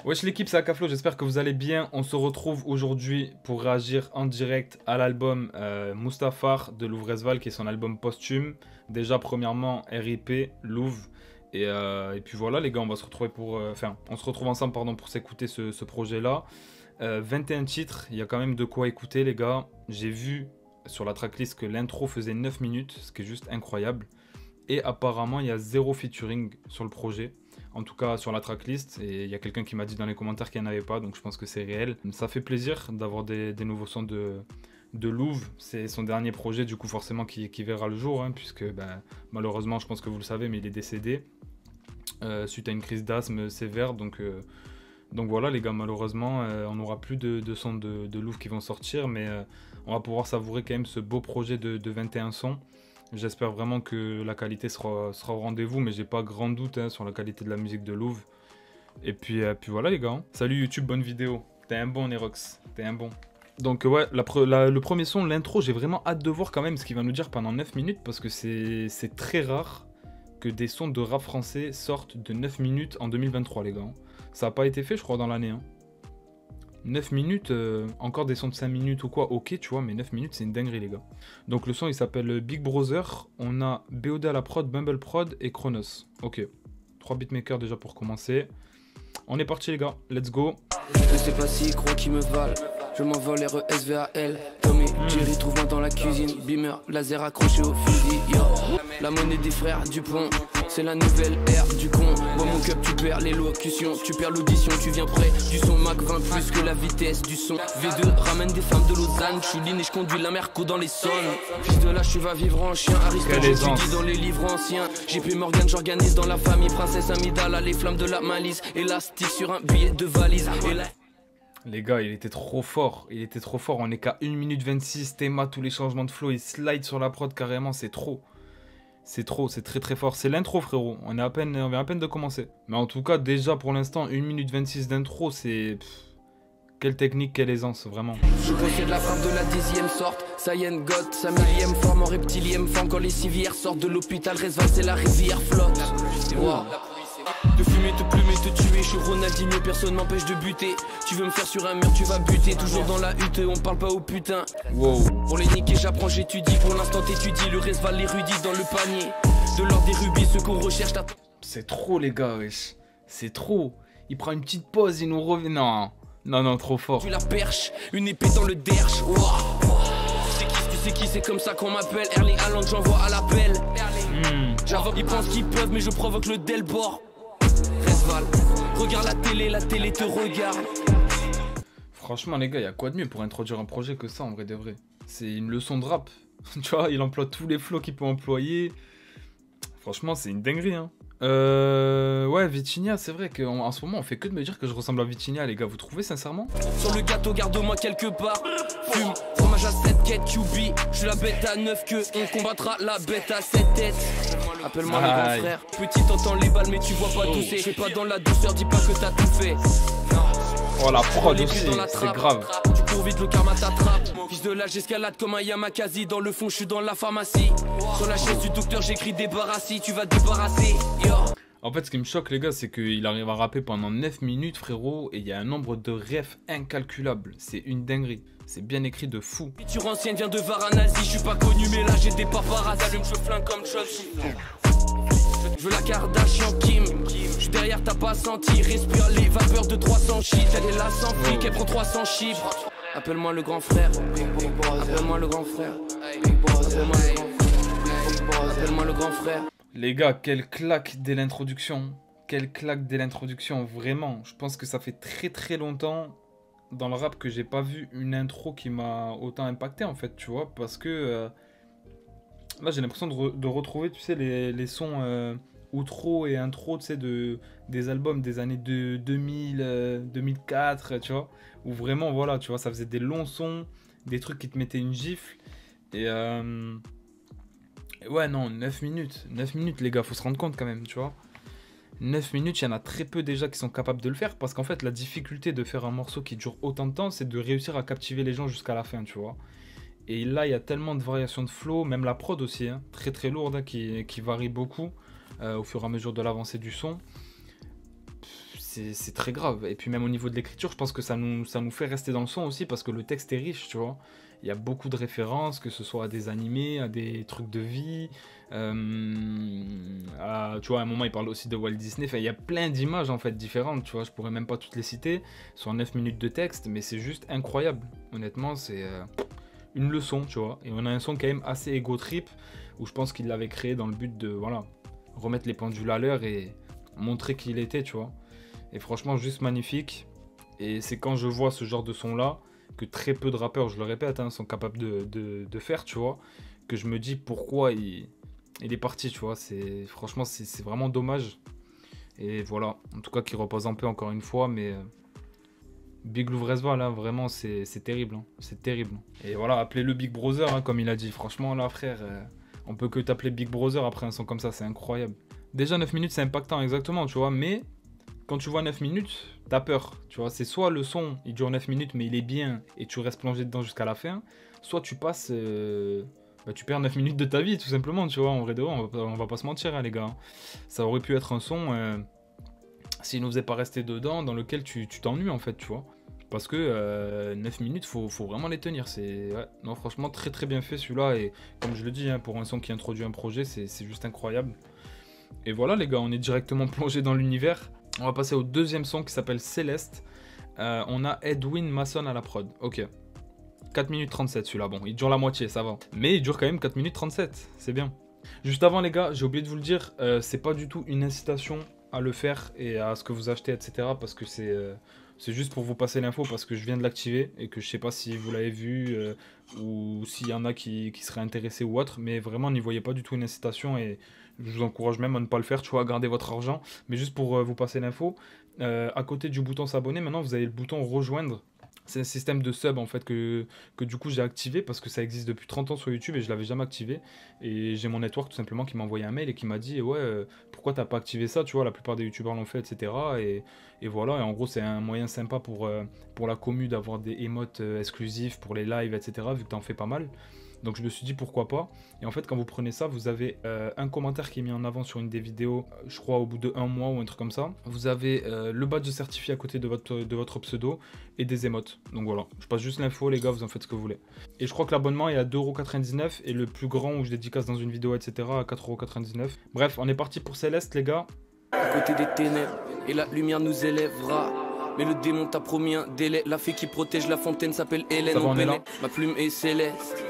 Wesh l'équipe, c'est Akaflo, j'espère que vous allez bien. On se retrouve aujourd'hui pour réagir en direct à l'album Mustafar de Louvrezval, qui est son album posthume. Déjà, premièrement, RIP, Louv. Et puis voilà les gars, on va se retrouver on se retrouve ensemble pour s'écouter ce projet-là. 21 titres, il y a quand même de quoi écouter les gars. J'ai vu sur la tracklist que l'intro faisait 9 minutes, ce qui est juste incroyable. Et apparemment, il y a 0 featuring sur le projet. En tout cas sur la tracklist, et il y a quelqu'un qui m'a dit dans les commentaires qu'il n'y en avait pas, donc je pense que c'est réel. Ça fait plaisir d'avoir des nouveaux sons de Louv. C'est son dernier projet du coup forcément qui verra le jour, hein, puisque malheureusement, je pense que vous le savez, mais il est décédé suite à une crise d'asthme sévère. Donc voilà les gars, malheureusement on n'aura plus de sons de Louv qui vont sortir, mais on va pouvoir savourer quand même ce beau projet de 21 sons. J'espère vraiment que la qualité sera au rendez-vous, mais j'ai pas grand doute sur la qualité de la musique de Louv. Et puis voilà les gars. Salut YouTube, bonne vidéo. T'es un bon Nerox, t'es un bon. Donc ouais, le premier son, l'intro, j'ai vraiment hâte de voir quand même ce qu'il va nous dire pendant 9 minutes, parce que c'est très rare que des sons de rap français sortent de 9 minutes en 2023 les gars. Ça n'a pas été fait je crois dans l'année. Hein. 9 minutes, encore des sons de 5 minutes ou quoi, ok tu vois, mais 9 minutes c'est une dinguerie les gars. Donc le son il s'appelle Big Brother, on a BOD à la prod, Bumble Prod et Chronos. Ok, 3 beatmakers déjà pour commencer. On est parti les gars, let's go. Je sais pas si gros qui me valent, je m'envole RESVAL. Tommy, Jerry trouve-moi dans la cuisine, Beamer, laser accroché au fusil, yo. La monnaie des frères Dupont, c'est la nouvelle ère du con. Moi mon cup tu perds l'élocution, tu perds l'audition, tu viens près du son Mach 20 plus que la vitesse du son. V2 ramène des femmes de Lausanne, je suis ligne et je conduis la Merco dans les zones. Fils de lâche, tu vas vivre en chien, Aristote j'étudie dans les livres anciens. JP Morgan, j'organise dans la famille, princesse Amidala, les flammes de la malice. Élastique sur un billet de valise, et là... Les gars, il était trop fort, on est qu'à 1 minute 26, Théma, tous les changements de flow, il slide sur la prod carrément, c'est trop. C'est très très fort, c'est l'intro frérot, on vient à peine de commencer. Mais en tout cas, déjà pour l'instant, 1 minute 26 d'intro, c'est... Quelle technique, quelle aisance, vraiment. Je possède la frappe de la 10e sorte, Saiyan God, sa millième forme en reptilième forme. Quand les civières sortent de l'hôpital, Resval c'est la rivière flotte. Wow. De fumer, te plumer, te tuer, je suis Ronaldinho, personne m'empêche de buter. Tu veux me faire sur un mur, tu vas buter. Toujours dans la hutte, on parle pas au putain. Wow. Pour les niquer, j'apprends, j'étudie. Pour l'instant, t'étudies, le reste va l'érudit dans le panier. De l'or des rubis, ce qu'on recherche, t'attends. C'est trop les gars, wesh. C'est trop. Il prend une petite pause, il nous revient. Non, trop fort. Tu la perche, une épée dans le derche. Wow. Tu sais qui, c'est comme ça qu'on m'appelle. Erling Haaland, j'envoie à l'appel. J'invoque, ils pensent qu'ils peuvent, mais je provoque le Delbord. Resval, regarde la télé te regarde. Franchement les gars, il y a quoi de mieux pour introduire un projet que ça en vrai de vrai. C'est une leçon de rap. Tu vois, il emploie tous les flows qu'il peut employer. Franchement, c'est une dinguerie hein. Ouais, Vitinha, c'est vrai qu'en ce moment on fait que de me dire que je ressemble à Vitinha les gars, vous trouvez sincèrement? Sur le gâteau, garde-moi quelque part. Fume, fromage à 7 quêtes, QB. Je suis la bête à 9 queues, on combattra la bête à 7 têtes. Appelle-moi le grand frère. Petit, t'entends les balles, mais tu vois pas tousser. Je suis pas dans la douceur, dis pas que t'as tout fait. Oh la prod aussi, c'est grave. Tu cours vite, le karma t'attrape. Fils de là, j'escalade comme un Yamakasi. Dans le fond, je suis dans la pharmacie. Sur la chaise du docteur, j'écris débarrassi. Tu vas te débarrasser. Yo. En fait, ce qui me choque, les gars, c'est qu'il arrive à rapper pendant 9 minutes, frérot, et il y a un nombre de refs incalculable. C'est une dinguerie. C'est bien écrit de fou. Peinture ancienne vient de Varanasi. Je suis pas connu, mais là, j'ai des paparazzi. Allume, je flingue comme Chelsea. Je veux la Kardashian Kim. Je suis derrière, t'as pas senti. Respire les vapeurs de 300 shit. Elle est là sans fric, elle prend 300 chiffres. Appelle-moi le grand frère. Appelle-moi le grand frère. Appelle-moi le grand frère. Les gars, quelle claque dès l'introduction. Quelle claque dès l'introduction, vraiment. Je pense que ça fait très très longtemps dans le rap que j'ai pas vu une intro qui m'a autant impacté en fait, tu vois. Parce que là j'ai l'impression de retrouver, tu sais, les sons outro et intro, tu sais, des albums des années 2000, 2004, tu vois. Où vraiment, voilà, tu vois, ça faisait des longs sons, des trucs qui te mettaient une gifle. Et ouais, non, 9 minutes, les gars, faut se rendre compte quand même, tu vois. 9 minutes, il y en a très peu déjà qui sont capables de le faire, parce qu'en fait, la difficulté de faire un morceau qui dure autant de temps, c'est de réussir à captiver les gens jusqu'à la fin, tu vois. Et là, il y a tellement de variations de flow, même la prod aussi, hein, très très lourde, hein, qui varie beaucoup au fur et à mesure de l'avancée du son. c'est très grave. Et puis même au niveau de l'écriture, je pense que ça nous fait rester dans le son aussi, parce que le texte est riche, tu vois. Il y a beaucoup de références, que ce soit à des animés, à des trucs de vie. Tu vois, à un moment, il parle aussi de Walt Disney. Enfin, il y a plein d'images, en fait, différentes, tu vois. Je pourrais même pas toutes les citer sur 9 minutes de texte, mais c'est juste incroyable. Honnêtement, c'est une leçon, tu vois. Et on a un son quand même assez ego trip, où je pense qu'il l'avait créé dans le but de, voilà, remettre les pendules à l'heure et montrer qui il était, tu vois. Et franchement, juste magnifique. Et c'est quand je vois ce genre de son-là, que très peu de rappeurs, je le répète, hein, sont capables de faire, tu vois, que je me dis pourquoi il est parti, tu vois. Franchement, c'est vraiment dommage. Et voilà, en tout cas, qu'il repose un peu encore une fois, mais Big Louvrezva, là, vraiment, c'est terrible. Hein. C'est terrible. Et voilà, appelez-le Big Brother, hein, comme il a dit. Franchement, là, frère, on peut que t'appeler Big Brother après un son comme ça, c'est incroyable. Déjà, 9 minutes, c'est impactant, exactement, tu vois, mais quand tu vois 9 minutes, t'as peur, tu vois. C'est soit le son, il dure 9 minutes, mais il est bien, et tu restes plongé dedans jusqu'à la fin, soit tu passes... tu perds 9 minutes de ta vie, tout simplement, tu vois. En vrai de vrai, on va pas se mentir, hein, les gars. Ça aurait pu être un son, s'il nous faisait pas rester dedans, dans lequel tu t'ennuies, en fait, tu vois. Parce que 9 minutes, faut vraiment les tenir. Ouais, non, franchement, très très bien fait celui-là. Et comme je le dis, hein, pour un son qui introduit un projet, c'est juste incroyable. Et voilà, les gars, on est directement plongé dans l'univers. On va passer au deuxième son qui s'appelle Céleste. On a Edwin Masson à la prod. Ok. 4 minutes 37 celui-là. Bon, il dure la moitié, ça va. Mais il dure quand même 4 minutes 37. C'est bien. Juste avant, les gars, j'ai oublié de vous le dire. C'est pas du tout une incitation à le faire et à ce que vous achetez, etc. Parce que c'est juste pour vous passer l'info, parce que je viens de l'activer et que je sais pas si vous l'avez vu ou s'il y en a qui seraient intéressés ou autre. Mais vraiment, n'y voyez pas du tout une incitation et je vous encourage même à ne pas le faire, tu vois, à garder votre argent. Mais juste pour vous passer l'info, à côté du bouton s'abonner, maintenant vous avez le bouton rejoindre. C'est un système de sub en fait que du coup j'ai activé parce que ça existe depuis 30 ans sur YouTube et je l'avais jamais activé. Et j'ai mon network tout simplement qui m'a envoyé un mail et qui m'a dit ouais, pourquoi t'as pas activé ça, tu vois, la plupart des youtubeurs l'ont fait, etc. Et voilà, et en gros c'est un moyen sympa pour la commu d'avoir des emotes exclusifs pour les lives, etc. vu que t'en fais pas mal. Donc je me suis dit pourquoi pas. Et en fait quand vous prenez ça, vous avez un commentaire qui est mis en avant sur une des vidéos, je crois au bout de 1 mois ou un truc comme ça. Vous avez le badge certifié à côté de votre pseudo et des émotes. Donc voilà, je passe juste l'info les gars, vous en faites ce que vous voulez. Et je crois que l'abonnement est à 2,99€ et le plus grand où je dédicace dans une vidéo, etc. à 4,99€. Bref, on est parti pour Céleste les gars. À côté des ténèbres, et la lumière nous élèvera. Mais le démon t'a promis un délai. La fée qui protège la fontaine s'appelle Hélène. Ça va, on est là. Ma plume est céleste.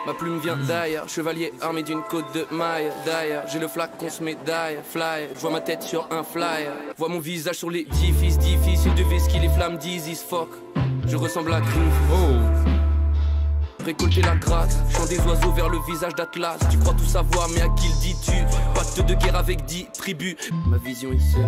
Ma plume vient d'ailleurs, chevalier armé d'une côte de maille. D'ailleurs, j'ai le flacon se médaille, fly. Je vois ma tête sur un flyer. Vois mon visage sur l'édifice, difficile de vesquiller les flammes d'Isis, fuck. Je ressemble à Griff. Oh. Récolter la grâce, chant des oiseaux vers le visage d'Atlas. Tu crois tout savoir, mais à qui le dis-tu? Pacte de guerre avec 10 tribus. Ma vision est seule.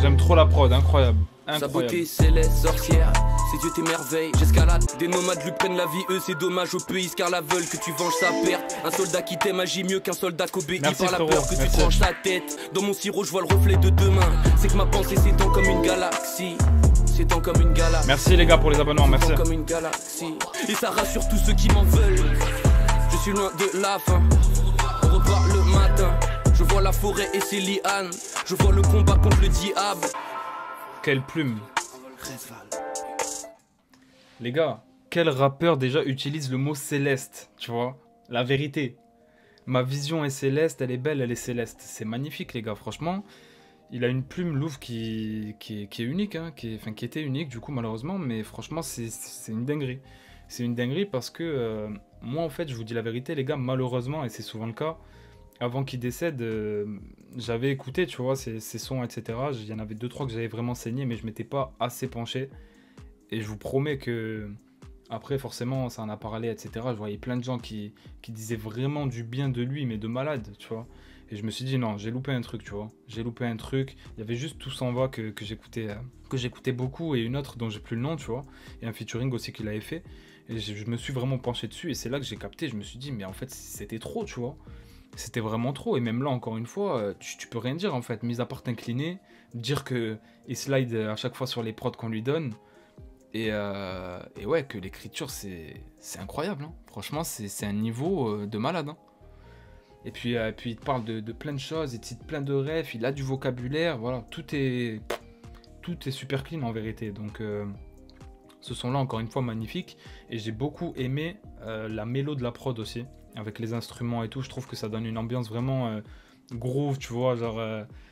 J'aime trop la prod, incroyable. Sa beauté céleste, sorcière, ses yeux t'émerveillent. J'escalade, des nomades lui prennent la vie. Eux c'est dommage au pays car la veulent que tu venges sa perte. Un soldat qui t'aime agit mieux qu'un soldat qu'obéit par la peur que tu tranches sa tête. Dans mon sirop je vois le reflet de demain. C'est que ma pensée s'étend comme une galaxie. S'étend comme une galaxie. Merci les gars pour les abonnements, merci. Comme une galaxie. Et ça rassure tous ceux qui m'en veulent. Je suis loin de la fin. On repart le matin. Je vois la forêt et ses lianes. Je vois le combat contre le diable. Quelle plume. Les gars, quel rappeur déjà utilise le mot céleste, tu vois? La vérité. Ma vision est céleste, elle est belle, elle est céleste. C'est magnifique les gars, franchement. Il a une plume Louvre qui est unique, hein, qui était unique du coup malheureusement, mais franchement c'est une dinguerie. C'est une dinguerie parce que moi en fait je vous dis la vérité les gars, malheureusement, et c'est souvent le cas, avant qu'il décède, j'avais écouté, tu vois, ses sons, etc. Il y en avait 2-3 que j'avais vraiment saigné, mais je m'étais pas assez penché. Et je vous promets que, après, forcément, ça en a parlé, etc. Je voyais plein de gens qui disaient vraiment du bien de lui, mais de malade, tu vois. Et je me suis dit, non, j'ai loupé un truc, tu vois. J'ai loupé un truc. Il y avait juste Tout s'en va que j'écoutais beaucoup, et une autre dont j'ai plus le nom, tu vois. Et un featuring aussi qu'il avait fait. Et je me suis vraiment penché dessus, et c'est là que j'ai capté. Je me suis dit, mais en fait, c'était trop, tu vois. C'était vraiment trop, et même là encore une fois, tu peux rien dire en fait, mis à part t'incliner, dire que il slide à chaque fois sur les prods qu'on lui donne, et ouais, que l'écriture c'est incroyable, hein. Franchement c'est un niveau de malade, hein. puis il te parle de plein de choses, il te cite plein de refs, il a du vocabulaire, voilà, tout est super clean en vérité. Donc ce son là encore une fois magnifique, et j'ai beaucoup aimé la mélo de la prod aussi, avec les instruments et tout. Je trouve que ça donne une ambiance vraiment groove, tu vois, genre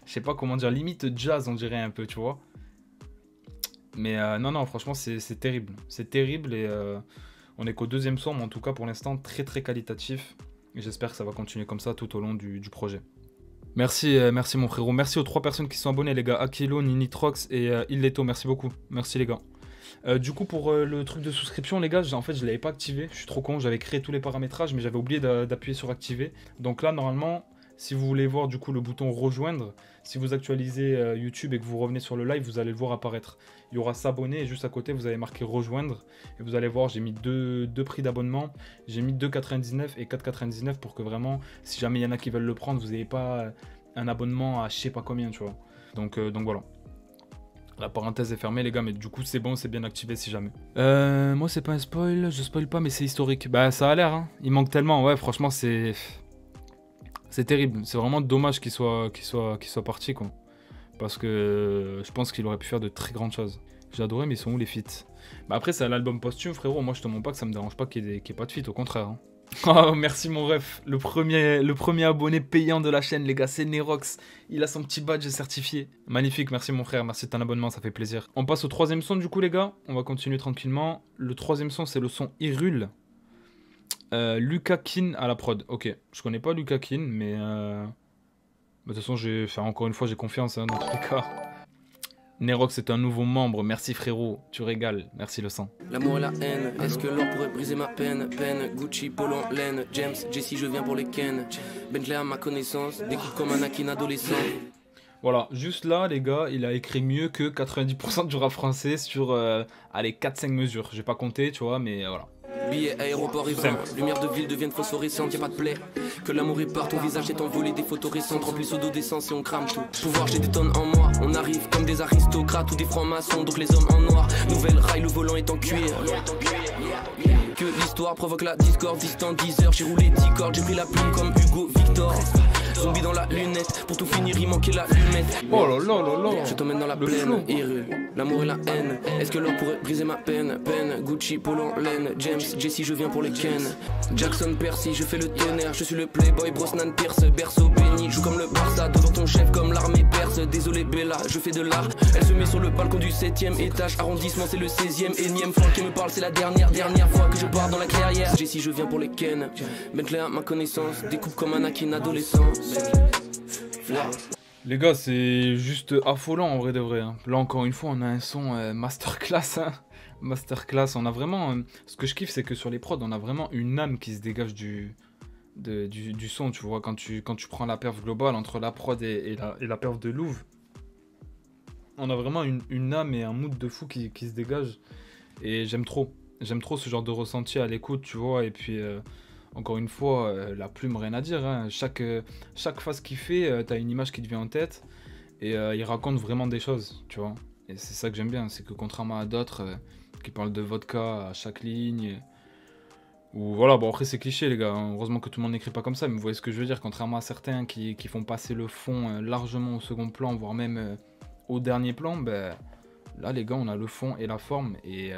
je sais pas comment dire, limite jazz on dirait un peu, tu vois. Mais non, franchement c'est terrible, et on est qu'au deuxième son, mais en tout cas pour l'instant très très qualitatif, et j'espère que ça va continuer comme ça tout au long du projet. Merci mon frérot, merci aux 3 personnes qui sont abonnées les gars, Akilo, Ninitrox et Illeto, merci beaucoup, merci les gars. Du coup pour le truc de souscription les gars, en fait je l'avais pas activé, je suis trop con, j'avais créé tous les paramétrages mais j'avais oublié d'appuyer sur activer. Donc là normalement, si vous voulez voir du coup le bouton rejoindre, si vous actualisez YouTube et que vous revenez sur le live, vous allez le voir apparaître. Il y aura s'abonner et juste à côté vous avez marqué rejoindre, et vous allez voir j'ai mis deux prix d'abonnement, j'ai mis 2,99 et 4,99 pour que vraiment si jamais il y en a qui veulent le prendre, vous n'ayez pas un abonnement à je sais pas combien, tu vois. Donc voilà. La parenthèse est fermée les gars, mais du coup c'est bon, c'est bien activé si jamais. Moi c'est pas un spoil, je spoil pas mais c'est historique. Bah ça a l'air hein, il manque tellement, ouais franchement c'est terrible. C'est vraiment dommage qu'il soit parti quoi. Parce que je pense qu'il aurait pu faire de très grandes choses. J'ai adoré, mais ils sont où les feats? Bah après c'est un album posthume frérot, moi je te montre pas que ça me dérange pas qu'il y ait pas de feat, au contraire hein. Oh merci mon ref, le premier abonné payant de la chaîne les gars, c'est Nerox. Il a son petit badge certifié. Magnifique, merci mon frère, merci de ton abonnement, ça fait plaisir. On passe au 3e son du coup les gars, on va continuer tranquillement. Le 3e son c'est le son Hyrule. Lukakin à la prod, ok. Je connais pas Lukakin mais de toute façon encore une fois j'ai confiance hein, dans tous les cas. Nerox est un nouveau membre, merci frérot, tu régales, merci le sang. L'amour et la haine, est-ce que l'or pourrait briser ma peine? Peine, Gucci, Polo, laine, James, Jessie, je viens pour les Ken. Bentley à ma connaissance, découpe comme Anakin adolescent. Voilà, juste là les gars, il a écrit mieux que 90% du rap français sur, allez, 4-5 mesures. J'ai pas compté, tu vois, mais voilà. Billets, aéroport et vent, lumière de ville deviennent phosphorescentes, y'a pas de plaie. Que l'amour est partout, ton visage est envolé des photos récentes, remplis au dos d'essence et on crame tout. Pouvoir, j'ai des tonnes en moi, on arrive comme des aristocrates ou des francs-maçons, donc les hommes en noir. Nouvelle rail, le volant est en cuir. Que l'histoire provoque la discorde, distant 10 heures, j'ai roulé 10 cordes, j'ai pris la plume comme Hugo Victor. Zombie dans la lunette, pour tout finir il manquait la lunette. Oh là là là là. Je t'emmène dans la plaine, Hyrule, l'amour et la haine. Est-ce que l'or pourrait briser ma peine? Peine, Gucci, Polo, laine, James, Jessie, je viens pour les Ken. Jackson, Percy, je fais le tonnerre, je suis le playboy, Brosnan, Pierce, berceau béni. Joue comme le Barça, devant ton chef comme l'armée perse. Désolé Bella, je fais de l'art. Elle se met sur le balcon du 7ème étage, arrondissement c'est le 16ème. Énième fois qui me parle, c'est la dernière fois que je pars dans la clairière. Jessie, je viens pour les Ken. Bentley à ma connaissance, découpe comme Anakin adolescent. Les gars, c'est juste affolant en vrai de vrai. Hein. Là encore une fois, on a un son masterclass. Hein. Masterclass, on a vraiment... ce que je kiffe, c'est que sur les prods, on a vraiment une âme qui se dégage du son, tu vois. Quand tu prends la perf globale entre la prod et la perf de Louvre, on a vraiment une âme et un mood de fou qui se dégage. Et j'aime trop. J'aime trop ce genre de ressenti à l'écoute, tu vois. Et puis... encore une fois, la plume, rien à dire. Hein. Chaque phase qu'il fait, t'as une image qui te vient en tête. Et il raconte vraiment des choses, tu vois. Et c'est ça que j'aime bien. C'est que contrairement à d'autres qui parlent de vodka à chaque ligne. Ou voilà, bon après c'est cliché les gars. Hein. Heureusement que tout le monde n'écrit pas comme ça. Mais vous voyez ce que je veux dire. Contrairement à certains qui font passer le fond largement au second plan, voire même au dernier plan, ben... Là les gars on a le fond et la forme et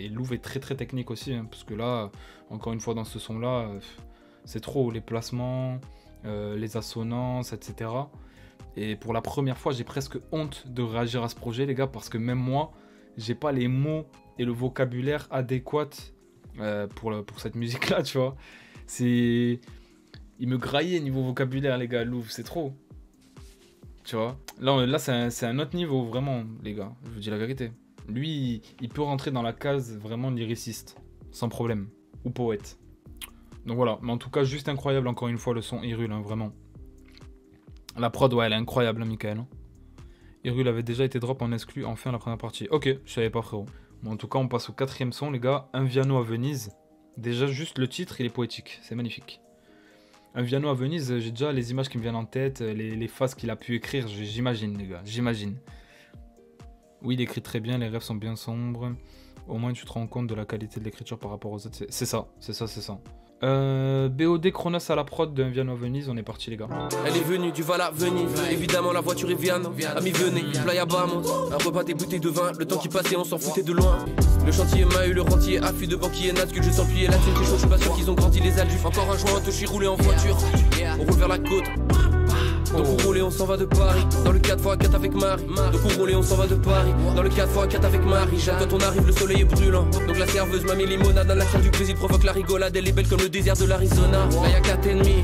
Louvre est très très technique aussi hein, parce que là encore une fois dans ce son là c'est trop les placements, les assonances etc. Et pour la première fois j'ai presque honte de réagir à ce projet les gars parce que même moi j'ai pas les mots et le vocabulaire adéquat pour cette musique là tu vois. Il me graillait niveau vocabulaire les gars Louvre c'est trop. Tu vois, là c'est un autre niveau, vraiment, les gars, je vous dis la vérité. Lui, il peut rentrer dans la case vraiment lyriciste, sans problème, ou poète. Donc voilà, mais en tout cas, juste incroyable, encore une fois, le son Hyrule, hein, vraiment. La prod, ouais, elle est incroyable, hein, Michael. Hein. Hyrule avait déjà été drop en exclu, enfin, la première partie. Ok, je savais pas, frérot. Bon, en tout cas, on passe au 4e son, les gars, Un Viano à Venise. Déjà, juste le titre, il est poétique, c'est magnifique. Un Viano à Venise, j'ai déjà les images qui me viennent en tête, les phases qu'il a pu écrire, j'imagine les gars, j'imagine. Oui, il écrit très bien, les rêves sont bien sombres. Au moins tu te rends compte de la qualité de l'écriture par rapport aux autres. C'est ça. BOD Chronos à la prod de Viano Venise, on est parti les gars. Elle est venue du Val à Venise, évidemment la voiture est Viano. Amis venez, Playa Bamos, un repas des bouteilles de vin, le temps qui passait on s'en foutait de loin. Le chantier m'a eu le rentier, affût de banquier Nazgul, je sens plier la thune, je suis pas sûr qu'ils ont grandi les adultes. Encore un joint, un touchy roulé en voiture, on roule vers la côte. Donc on roule et on s'en va de Paris, dans le 4x4 avec Marie. Donc on roule et on s'en va de Paris, dans le 4x4 avec Marie. Quand on arrive le soleil est brûlant, donc la serveuse m'a mis limonade. Dans l'action du plaisir provoque la rigolade, elle est belle comme le désert de l'Arizona. Là y'a 4 ennemis,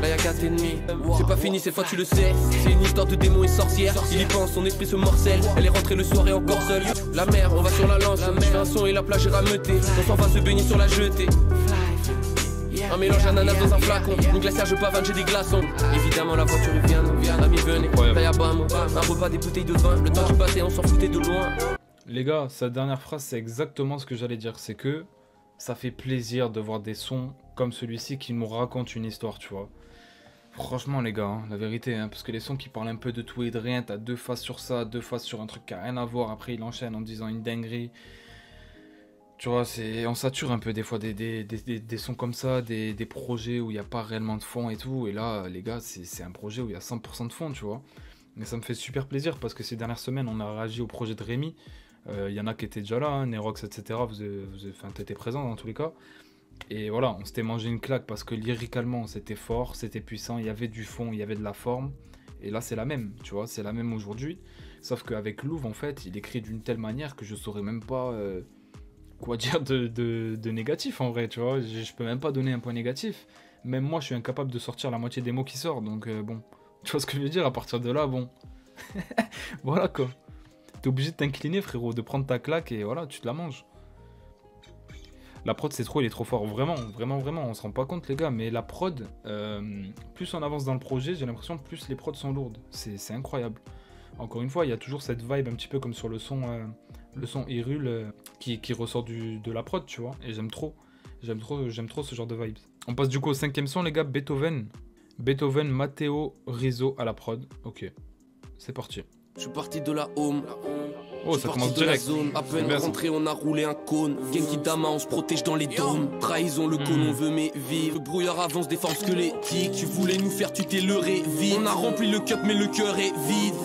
là y'a 4 ennemis. C'est pas fini cette fois tu le sais, c'est une histoire de démons et sorcières. Il y pense, son esprit se morcelle, elle est rentrée le soir et encore seule. La mer, on va sur la lance, je fais un son et la plage est rameutée. On s'en va se baigner sur la jetée. Un mélange ananas dans un flacon, une glacière je pavane, j'ai des glaçons. Évidemment la voiture est Viano, amis venez, Playa Bamos, un repas des bouteilles de vin, le temps qui passait on s'en foutait de loin. Les gars, cette dernière phrase c'est exactement ce que j'allais dire, c'est que ça fait plaisir de voir des sons comme celui-ci qui nous racontent une histoire, tu vois. Franchement les gars, la vérité, parce que les sons qui parlent un peu de tout et de rien, t'as 2 faces sur ça, 2 faces sur un truc qui a rien à voir, après il enchaîne en disant une dinguerie. Tu vois, on sature un peu des fois des sons comme ça, des projets où il n'y a pas réellement de fond et tout. Et là, les gars, c'est un projet où il y a 100% de fond, tu vois. Mais ça me fait super plaisir parce que ces dernières semaines, on a réagi au projet de Rémi. Il y en a qui étaient déjà là, hein, Nerox, etc. T'étais présent dans tous les cas. Et voilà, on s'était mangé une claque parce que lyricalement, c'était fort, c'était puissant, il y avait du fond, il y avait de la forme. Et là, c'est la même, tu vois, c'est la même aujourd'hui. Sauf qu'avec Louvre, en fait, il écrit d'une telle manière que je saurais même pas... quoi dire de négatif en vrai, tu vois, je peux même pas donner un point négatif. Même moi je suis incapable de sortir la moitié des mots qui sortent, donc bon, tu vois ce que je veux dire, à partir de là, bon, voilà quoi. T'es obligé de t'incliner frérot, de prendre ta claque et voilà, tu te la manges. La prod c'est trop, il est trop fort, vraiment, on se rend pas compte les gars, mais la prod, plus on avance dans le projet, j'ai l'impression plus les prods sont lourdes, c'est incroyable. Encore une fois, il y a toujours cette vibe un petit peu comme sur le son Hyrule qui ressort de la prod, tu vois. Et j'aime trop ce genre de vibes. On passe du coup au 5e son, les gars, Beethoven, Matteo Rizzo à la prod. Ok, c'est parti. Je suis parti de la home. Oh, ça commence direct. À peine rentré, on a roulé un cône. Genki Dama, on se protège dans les dômes. Trahison, le cône, on veut mais vivre. Le brouillard avance des formes squelettiques. Tu voulais nous faire, tu t'es leurré vite. On a rempli le cup, mais le cœur est vide.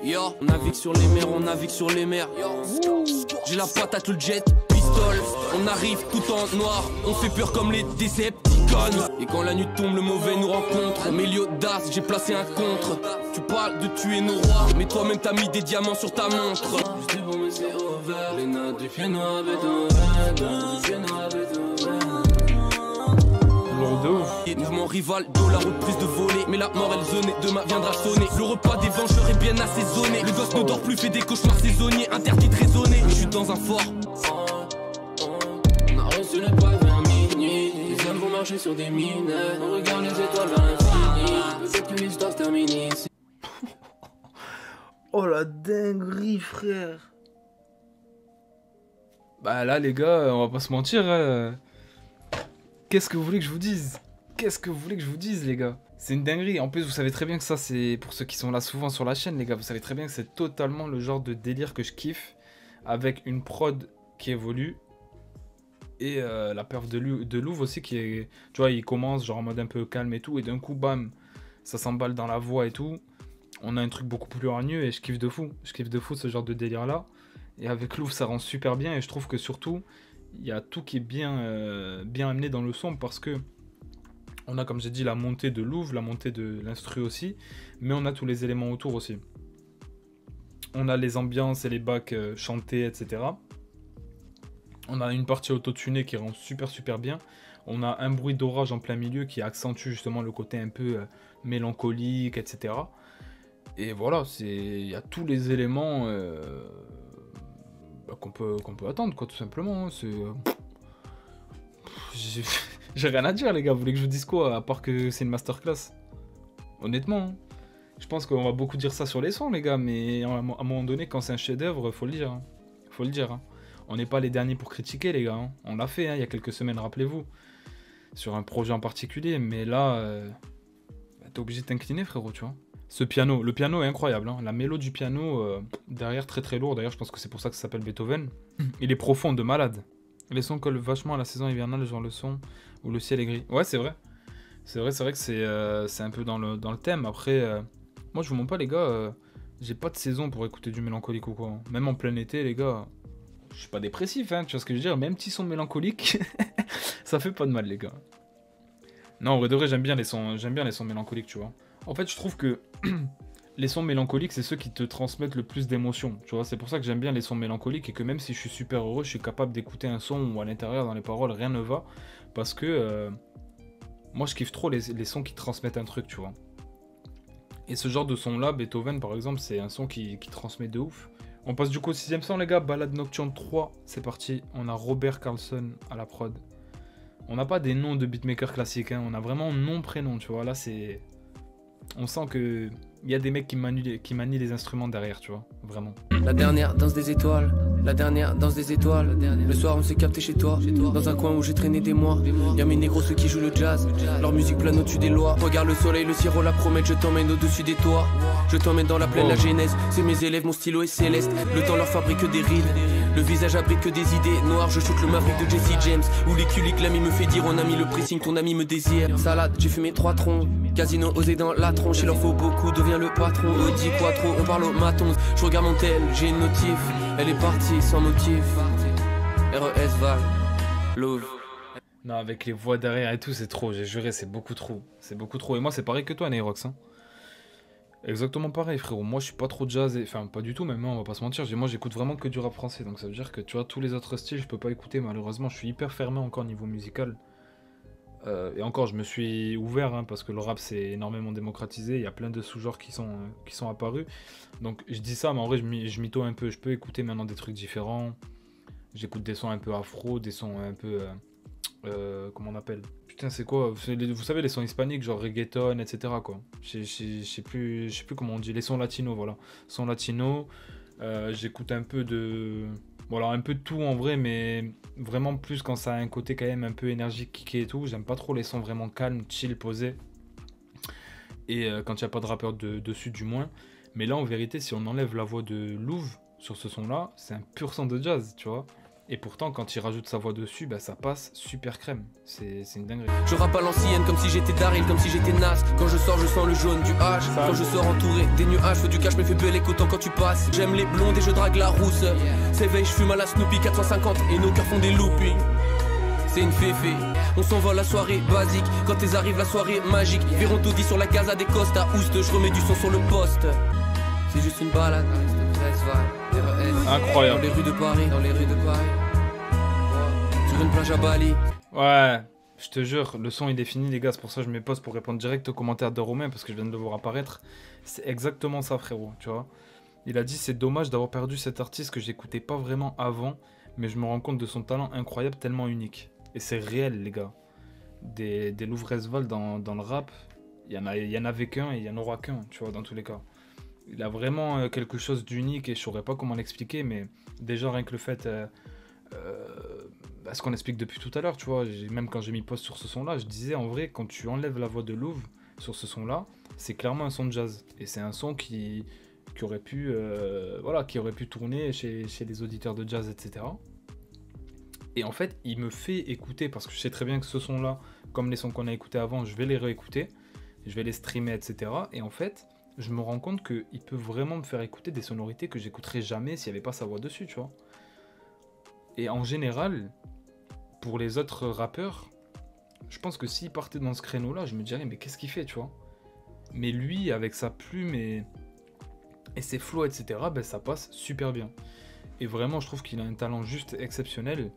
Yo, on navigue sur les mers, on navigue sur les mers. J'ai la patate, le jet, pistole. On arrive tout en noir, on fait peur comme les Decepticons. Et quand la nuit tombe, le mauvais nous rencontre. Au milieu d'as, j'ai placé un contre. Tu parles de tuer nos rois, mais toi-même t'as mis des diamants sur ta montre. Les notes du piano avec mouvement rival, dollar ou plus de volée. Mais la mort elle zonée, demain viendra sonner. Le repas des vengeurs est bien assaisonné. Le gosse ne dort plus, fait des cauchemars saisonniers. Interdit de raisonner, je suis dans un fort. On a reçu le pas vers minuit. Les hommes vont marcher sur des mines. On regarde les étoiles vers l'infini. Peut-être que l'histoire se termine ici. Oh la dinguerie frère. Bah là les gars, on va pas se mentir Qu'est-ce que vous voulez que je vous dise? Qu'est-ce que vous voulez que je vous dise, les gars? C'est une dinguerie. En plus, vous savez très bien que ça, c'est... Pour ceux qui sont là souvent sur la chaîne, les gars, vous savez très bien que c'est totalement le genre de délire que je kiffe. Avec une prod qui évolue. Et la perf de Louvre aussi qui est... Tu vois, il commence genre en mode un peu calme et tout. Et d'un coup, bam, ça s'emballe dans la voix et tout. On a un truc beaucoup plus hargneux et je kiffe de fou. Je kiffe de fou ce genre de délire-là. Et avec Louvre, ça rend super bien. Et je trouve que surtout... Il y a tout qui est bien amené dans le son parce que on a, comme j'ai dit, la montée de Louvre, la montée de l'instru aussi, mais on a tous les éléments autour aussi. On a les ambiances et les bacs chantés, etc. On a une partie autotunée qui rend super bien. On a un bruit d'orage en plein milieu qui accentue justement le côté un peu mélancolique, etc. Et voilà, il y a tous les éléments... qu'on peut attendre quoi, tout simplement. J'ai rien à dire les gars, vous voulez que je vous dise quoi à part que c'est une masterclass? Honnêtement, je pense qu'on va beaucoup dire ça sur les sons les gars, mais à un moment donné quand c'est un chef d'œuvre, faut le dire. Faut le dire. On n'est pas les derniers pour critiquer les gars. On l'a fait il y a quelques semaines, rappelez-vous. Sur un projet en particulier, mais là, t'es obligé de t'incliner frérot, tu vois. Ce piano, le piano est incroyable, la mélodie du piano derrière très lourd, d'ailleurs je pense que c'est pour ça que ça s'appelle Beethoven. Il est profond de malade, Les sons collent vachement à la saison hivernale, genre le son où le ciel est gris. Ouais, c'est vrai. C'est vrai que c'est un peu dans le thème. Après, moi je vous mens pas les gars, j'ai pas de saison pour écouter du mélancolique ou quoi, hein. Même en plein été les gars, je suis pas dépressif, hein, tu vois ce que je veux dire. Même petit son mélancolique, ça fait pas de mal les gars. Non, en vrai de vrai, j'aime bien les sons mélancoliques, tu vois. En fait, je trouve que les sons mélancoliques, c'est ceux qui te transmettent le plus d'émotions, tu vois. C'est pour ça que j'aime bien les sons mélancoliques et que même si je suis super heureux, je suis capable d'écouter un son où à l'intérieur, dans les paroles, rien ne va. Parce que moi, je kiffe trop les sons qui transmettent un truc, tu vois. Et ce genre de son-là, Beethoven, par exemple, c'est un son qui transmet de ouf. On passe du coup au 6ème son, les gars. Ballade Nocturne 3, c'est parti. On a Robert Carlson à la prod. On n'a pas des noms de beatmakers classiques, hein. On a vraiment nom-prénom, tu vois. Là, c'est... On sent que il y a des mecs qui manient les instruments derrière, tu vois. Vraiment. La dernière danse des étoiles, la dernière danse des étoiles. Le soir on s'est capté chez toi, dans un coin où j'ai traîné des mois. Y'a mes négros ceux qui jouent le jazz, leur musique plane au-dessus des lois. Regarde le soleil, le sirop, la promette, je t'emmène au-dessus des toits. Je t'emmène dans la plaine, la genèse. C'est mes élèves, mon stylo est céleste. Le temps leur fabrique des rides. Le visage abrite que des idées noires. Je shoot le maverick de Jesse James. Où les culiques, l'ami me fait dire on a mis le pressing, ton ami me désire. Salade, j'ai fumé 3 troncs. Casino osé dans la tronche, il leur faut beaucoup, deviens le patron. Audi Quattro, on parle au maton. Je regarde mon tel, j'ai une notif. Elle est partie sans motif. RES Val, Louvre. Non, avec les voix derrière et tout, c'est trop, j'ai juré, c'est beaucoup trop. C'est beaucoup trop. Et moi, c'est pareil que toi, Nairox, hein. Exactement pareil, frérot. Moi, je suis pas trop jazz, enfin, pas du tout, même, hein, on va pas se mentir. Moi, j'écoute vraiment que du rap français. Donc, ça veut dire que, tu vois, tous les autres styles, je peux pas écouter, malheureusement. Je suis hyper fermé encore niveau musical. Et encore, je me suis ouvert, hein, parce que le rap, c'est énormément démocratisé. Il y a plein de sous-genres qui sont apparus. Donc, je dis ça, mais en vrai, je mytho un peu. Je peux écouter maintenant des trucs différents. J'écoute des sons un peu afro, des sons un peu... comment on appelle? Putain, c'est quoi? Vous savez, les sons hispaniques, genre reggaeton, etc. quoi. Je sais plus comment on dit. Les sons latinos, voilà. Sons latinos. J'écoute un peu de... Voilà, un peu de tout en vrai, mais vraiment plus quand ça a un côté quand même un peu énergique, kické et tout. J'aime pas trop les sons vraiment calmes, chill, posés. Et quand il n'y a pas de rappeur dessus, du moins. Mais là, en vérité, si on enlève la voix de Louvre sur ce son-là, c'est un pur son de jazz, tu vois. Et pourtant, quand il rajoute sa voix dessus, bah, ça passe super crème. C'est une dinguerie. Je rappe à l'ancienne comme si j'étais Daryl, comme si j'étais Nas. Quand je sors, je sens le jaune du H. Quand je sors entouré des nuages, feu du cash me fait bel écho tant quand tu passes. J'aime les blondes et je drague la rousse. S'éveille, je fume à la Snoopy 450 et nos cœurs font des loopings. C'est une féfé, on s'envole la soirée basique. Quand elles arrivent, la soirée magique. Verront tout dit sur la Casa des Costa Oust. Je remets du son sur le poste. C'est juste une balade. Incroyable. Dans les rues de Paris, dans les rues de Paris. Sur une plage à Bali. Ouais, je te jure, le son il est fini les gars, c'est pour ça que je me pose pour répondre direct aux commentaires de Romain parce que je viens de le voir apparaître. C'est exactement ça frérot, tu vois. Il a dit c'est dommage d'avoir perdu cet artiste que j'écoutais pas vraiment avant, mais je me rends compte de son talent incroyable, tellement unique. Et c'est réel les gars. Des Louvresval dans le rap, il y en avait qu'un et il y en aura qu'un, tu vois, dans tous les cas. Il a vraiment quelque chose d'unique et je saurais pas comment l'expliquer, mais déjà rien que le fait... ce qu'on explique depuis tout à l'heure, tu vois, même quand j'ai mis pause sur ce son-là, je disais en vrai, quand tu enlèves la voix de Louvre sur ce son-là, c'est clairement un son de jazz. Et c'est un son qui aurait pu tourner chez les auditeurs de jazz, etc. Et en fait, il me fait écouter, parce que je sais très bien que ce son-là, comme les sons qu'on a écoutés avant, je vais les réécouter, je vais les streamer, etc. Et en fait, je me rends compte qu'il peut vraiment me faire écouter des sonorités que j'écouterais jamais s'il n'y avait pas sa voix dessus, tu vois. Et en général, pour les autres rappeurs, je pense que s'il partait dans ce créneau-là, je me dirais, mais qu'est-ce qu'il fait, tu vois? Mais lui, avec sa plume et ses flows, etc., ben, ça passe super bien. Et vraiment, je trouve qu'il a un talent juste exceptionnel.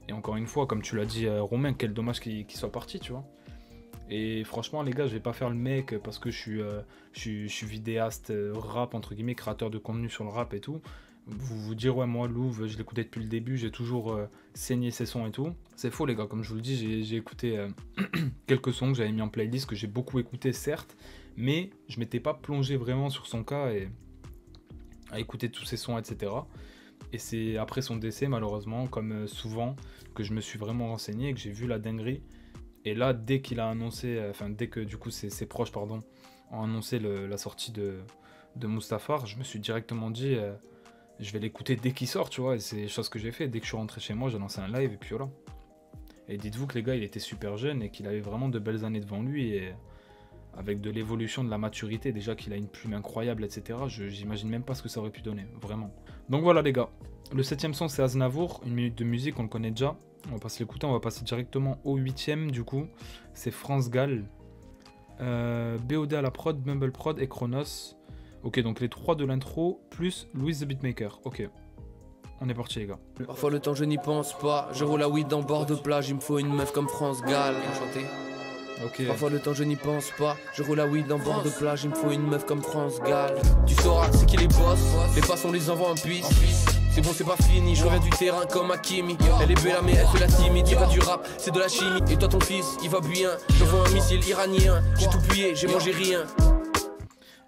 Et encore une fois, comme tu l'as dit, Romain, quel dommage qu'il soit parti, tu vois. Et franchement, les gars, je vais pas faire le mec parce que je suis vidéaste rap, entre guillemets, créateur de contenu sur le rap et tout. Vous dire ouais moi Louvre je l'écoutais depuis le début, j'ai toujours saigné ses sons et tout. C'est faux les gars, comme je vous le dis, j'ai écouté quelques sons que j'avais mis en playlist, que j'ai beaucoup écouté certes, mais je m'étais pas plongé vraiment sur son cas et à écouter tous ses sons, etc. Et c'est après son décès malheureusement, comme souvent, que je me suis vraiment renseigné et que j'ai vu la dinguerie. Et là dès qu'il a annoncé, dès que du coup ses proches ont annoncé la sortie de Mustafar, je me suis directement dit... je vais l'écouter dès qu'il sort, tu vois. Et c'est chose que j'ai fait. Dès que je suis rentré chez moi, j'ai lancé un live et puis voilà. Et dites-vous que les gars, il était super jeune et qu'il avait vraiment de belles années devant lui. Et avec de l'évolution, de la maturité, déjà qu'il a une plume incroyable, etc. J'imagine même pas ce que ça aurait pu donner, vraiment. Donc voilà les gars. Le 7ème son, c'est Aznavour. 1 minute de musique, on le connaît déjà. On va pas se l'écouter, on va passer directement au 8ème du coup. C'est France Gall. BOD à la prod, Mumble Prod et Chronos. Ok, donc les 3 de l'intro, plus Louise the Beatmaker. Ok. On est parti les gars. Parfois le temps je n'y pense pas. Je roule à weed en bord de plage. Il me faut une meuf comme France Gall. Enchanté. Ok. Parfois le temps je n'y pense pas. Je roule à weed en bord de plage. Il me faut une meuf comme France Gall. Tu sauras c'est qui les boss. Les passes on les envoie en piste. C'est bon c'est pas fini. Je reviens du terrain comme Hakimi. Elle est belle mais elle fait la timide. C'est pas du rap, c'est de la chimie. Et toi ton fils il va bien. Je vois un missile iranien. J'ai tout plié, j'ai mangé rien.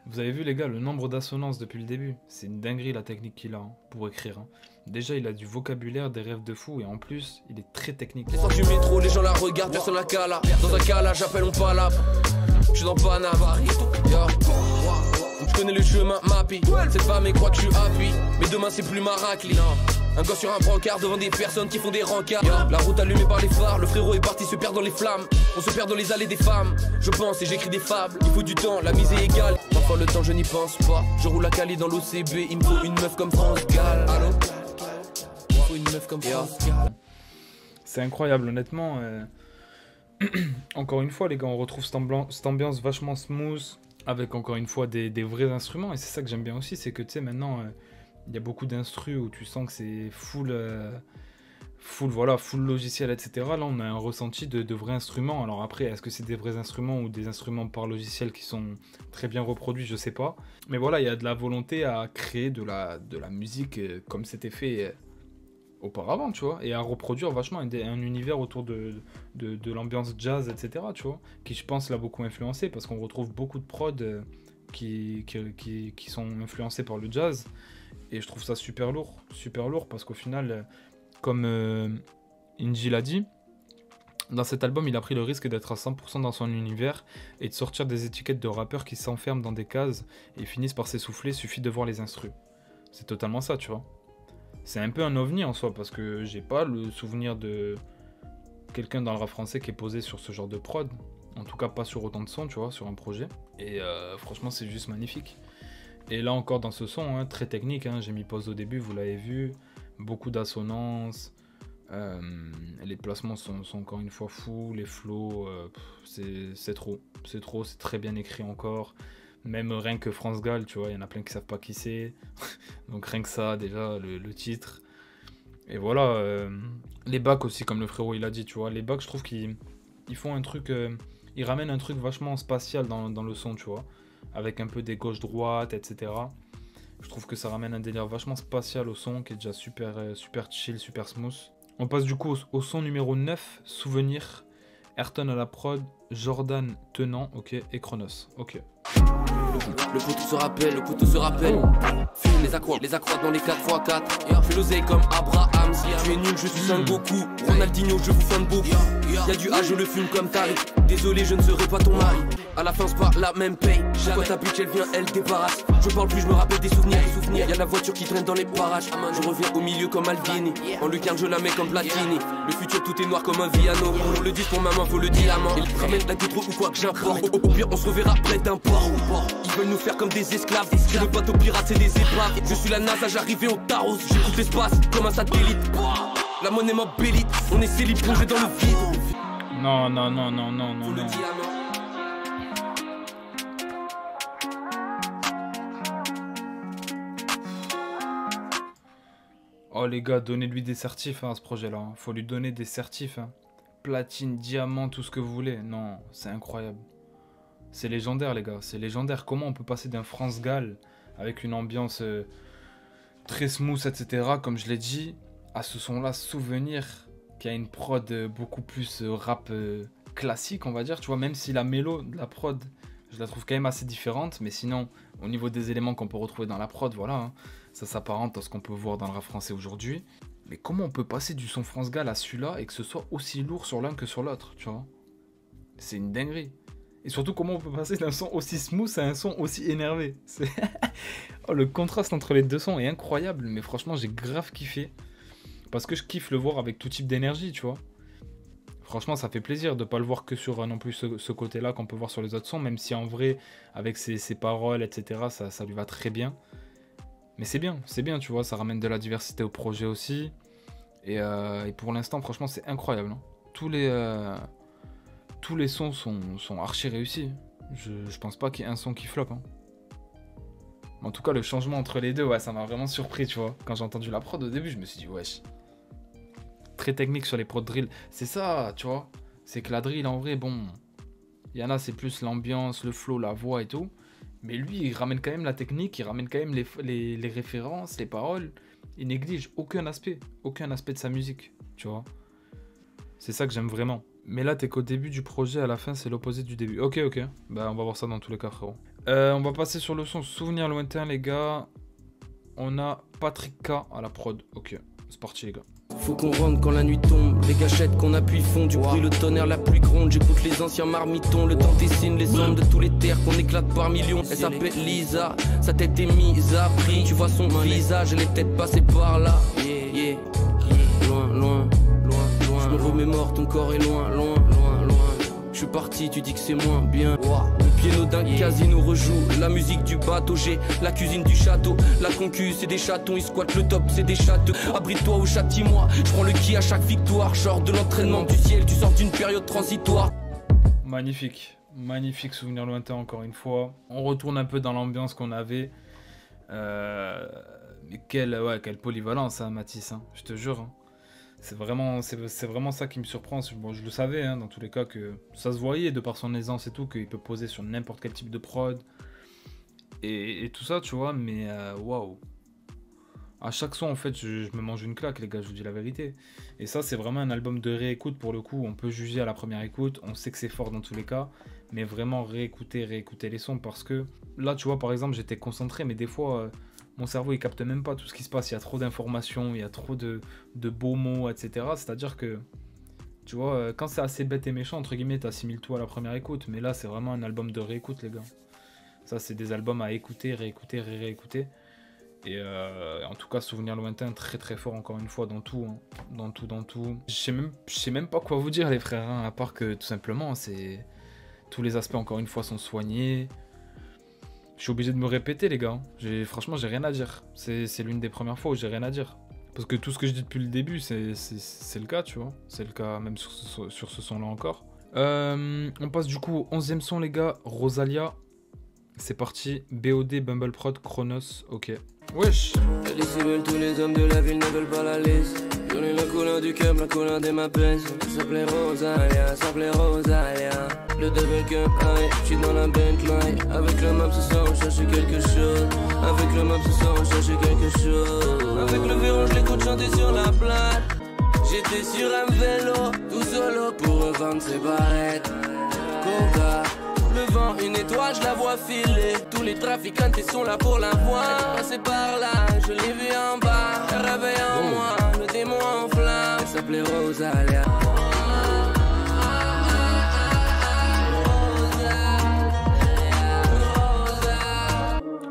Vous avez vu les gars, le nombre d'assonances depuis le début. C'est une dinguerie la technique qu'il a hein, pour écrire. Hein. Déjà il a du vocabulaire, des rêves de fou et en plus il est très technique. Les sorties du métro, les gens la regardent, personne la cala. Dans un cas là, j'appelle on pas là. Je suis dans Panama. Je connais le chemin, Mappy. Cette femme croit que je suis appui. Mais demain c'est plus ma raclée. Un gosse sur un brancard devant des personnes qui font des rencarts. La route allumée par les phares, le frérot est parti se perdre dans les flammes. On se perd dans les allées des femmes. Je pense et j'écris des fables. Il faut du temps, la mise est égale. Parfois le temps je n'y pense pas. Je roule à Cali dans l'OCB. Il me faut une meuf comme France Gall. Allô? Il me faut une meuf comme France Gall. C'est incroyable honnêtement. Encore une fois les gars, on retrouve cette ambiance vachement smooth. Avec encore une fois des vrais instruments. Et c'est ça que j'aime bien aussi. C'est que tu sais maintenant... il y a beaucoup d'instrus où tu sens que c'est full logiciel, etc. Là, on a un ressenti de vrais instruments. Alors après, est-ce que c'est des vrais instruments ou des instruments par logiciel qui sont très bien reproduits? Je sais pas. Mais voilà, il y a de la volonté à créer de la musique comme c'était fait auparavant, tu vois. Et à reproduire vachement un univers autour de l'ambiance jazz, etc. Tu vois. Qui, je pense, l'a beaucoup influencé parce qu'on retrouve beaucoup de prods qui sont influencés par le jazz. Et je trouve ça super lourd parce qu'au final, comme Inji l'a dit, dans cet album, il a pris le risque d'être à 100% dans son univers et de sortir des étiquettes de rappeurs qui s'enferment dans des cases et finissent par s'essouffler, suffit de voir les instrus. C'est totalement ça, tu vois. C'est un peu un ovni en soi parce que j'ai pas le souvenir de quelqu'un dans le rap français qui est posé sur ce genre de prod. En tout cas, pas sur autant de sons, tu vois, sur un projet. Et franchement, c'est juste magnifique. Et là encore dans ce son, hein, très technique, hein, j'ai mis pause au début, vous l'avez vu, beaucoup d'assonances, les placements sont encore une fois fous, les flows, c'est trop, c'est très bien écrit encore, même rien que France Gall, tu vois, il y en a plein qui savent pas qui c'est, donc rien que ça déjà, le titre, et voilà, les bacs aussi comme le frérot il a dit, tu vois, les bacs je trouve qu'ils font un truc, ils ramènent un truc vachement spatial dans le son, tu vois. Avec un peu des gauches-droites, etc. Je trouve que ça ramène un délire vachement spatial au son, qui est déjà super chill, super smooth. On passe du coup au son numéro 9, Souvenir, Ayrton à la prod, Jordan Tenant, ok, et Chronos, ok. Le couteau se rappelle, Fume les accrocs dans les 4x4. Fais l'oseille comme Abraham. Si tu es nul, je suis Son Goku. Ronaldinho, je vous fais beaucoup. Y'a du A, je le fume comme Tariq. Désolé, je ne serai pas ton mari. À la fin, c'est pas la même paye. Quand ta bitch, elle vient, elle débarrasse. Je parle plus, je me rappelle des souvenirs. Y'a la voiture qui traîne dans les parages. Je reviens au milieu comme Alvini. En lucarne, je la mets comme Platini. Le futur, tout est noir comme un Viano. Pour le 10 pour maman, faut le diamant. Il ramène la goutte ou quoi que j'importe. Au pire, on se reverra près d'un port. Ils veulent nous faire comme des esclaves. Le bateau pirate, c'est des épaves. Je suis la NASA, j'arrivais au Taros. J'écoute l'espace comme un satellite. La monnaie m'embellite. On est célib plongé dans le vide. Non. Faut le diamant. Oh les gars, donnez-lui des certifs hein, à ce projet-là. Hein. Faut lui donner des certifs. Hein. Platine, diamant, tout ce que vous voulez. Non, c'est incroyable. C'est légendaire les gars, c'est légendaire. Comment on peut passer d'un France Gall avec une ambiance très smooth, etc. Comme je l'ai dit, à ce son-là, Souvenir, qui a une prod beaucoup plus rap classique, on va dire. Tu vois, même si la mélo de la prod, je la trouve quand même assez différente. Mais sinon, au niveau des éléments qu'on peut retrouver dans la prod, voilà, hein, ça s'apparente à ce qu'on peut voir dans le rap français aujourd'hui. Mais comment on peut passer du son France Gall à celui-là et que ce soit aussi lourd sur l'un que sur l'autre, tu vois? C'est une dinguerie. Et surtout, comment on peut passer d'un son aussi smooth à un son aussi énervé. Oh, le contraste entre les deux sons est incroyable, mais franchement, j'ai grave kiffé. Parce que je kiffe le voir avec tout type d'énergie, tu vois. Franchement, ça fait plaisir de ne pas le voir que sur non plus ce côté-là qu'on peut voir sur les autres sons, même si en vrai, avec ses paroles, etc., ça lui va très bien. Mais c'est bien, tu vois, ça ramène de la diversité au projet aussi. Et pour l'instant, franchement, c'est incroyable. Hein. Tous les sons sont archi réussis. Je pense pas qu'il y ait un son qui floppe. Hein. En tout cas, le changement entre les deux, ouais, ça m'a vraiment surpris, tu vois. Quand j'ai entendu la prod au début, je me suis dit, wesh. Très technique sur les prods drill. C'est ça, tu vois. C'est que la drill, en vrai, bon, il y en a, c'est plus l'ambiance, le flow, la voix et tout. Mais lui, il ramène quand même la technique, il ramène quand même les références, les paroles. Il néglige aucun aspect de sa musique, tu vois. C'est ça que j'aime vraiment. Mais là, t'es qu'au début du projet, à la fin, c'est l'opposé du début. Ok. Bah, on va voir ça dans tous les cas, frérot. On va passer sur le son Souvenir lointain, les gars. On a Patrick K à la prod. Ok, c'est parti, les gars. Faut qu'on rentre quand la nuit tombe, les gâchettes qu'on appuie font du bruit, le tonnerre, la pluie gronde. J'écoute les anciens marmitons, le temps dessine les ondes de tous les terres qu'on éclate par millions. Elle s'appelle Lisa, sa tête est mise à prix. Tu vois son visage, elle est peut-être passée par là. Loin. Je me remémore, ton corps est loin. Je suis parti, tu dis que c'est moins bien. Le piano d'un casino rejoue la musique du bateau. J'ai la cuisine du château. La concu, c'est des chatons. Ils squattent le top, c'est des châteaux. Abrite-toi ou châtie-moi. Je prends le qui à chaque victoire. Genre de l'entraînement du ciel. Tu sors d'une période transitoire. Magnifique Souvenir lointain encore une fois. On retourne un peu dans l'ambiance qu'on avait. Mais quelle polyvalence, hein, Mathis. Hein, je te jure. Hein. C'est vraiment ça qui me surprend. Bon, je le savais, hein, dans tous les cas, que ça se voyait de par son aisance et tout, qu'il peut poser sur n'importe quel type de prod et tout ça, tu vois. Mais waouh, à chaque son, en fait, je me mange une claque, les gars, je vous dis la vérité. Et ça, c'est vraiment un album de réécoute pour le coup. On peut juger à la première écoute, on sait que c'est fort dans tous les cas, mais vraiment réécouter les sons, parce que là, tu vois, par exemple, j'étais concentré, mais des fois. Mon cerveau, il capte même pas tout ce qui se passe. Il y a trop d'informations, il y a trop de beaux mots, etc. C'est-à-dire que, tu vois, quand c'est assez bête et méchant, entre guillemets, t'assimiles tout à la première écoute. Mais là, c'est vraiment un album de réécoute, les gars. Ça, c'est des albums à écouter, réécouter. Et en tout cas, Souvenir lointain, très très fort, encore une fois, dans tout. Hein. Dans tout. Je sais même pas quoi vous dire, les frères, hein, à part que, tout simplement, c'est tous les aspects, encore une fois, sont soignés. Je suis obligé de me répéter, les gars. Franchement, j'ai rien à dire. C'est l'une des premières fois où j'ai rien à dire. Parce que tout ce que je dis depuis le début, c'est le cas, tu vois. C'est le cas même sur ce son-là encore. On passe du coup au 11e son, les gars. Rosalia. C'est parti. BOD, Bumbleprod, Chronos. Ok. Wesh. Ici veulent tous les hommes de la ville, ne veulent pas la liste. Donner la couleur du cœur, la couleur de ma pèse. Ça s'appelait Rosalia. Le double cup, aïe, j'suis dans la Bentley. Avec le map ce soir, on cherche quelque chose. Avec le map ce soir, on cherche quelque chose. Avec le verrou, je l'écoute chanter sur la plage. J'étais sur un vélo, tout solo pour revendre ses barrettes. Coca, le vent, une étoile, je la vois filer. Tous les trafiquants, ils sont là pour la voir. Passé par là, je l'ai vu en bas. Elle réveille en moi, le démon en flamme. Elle s'appelait Rosalia.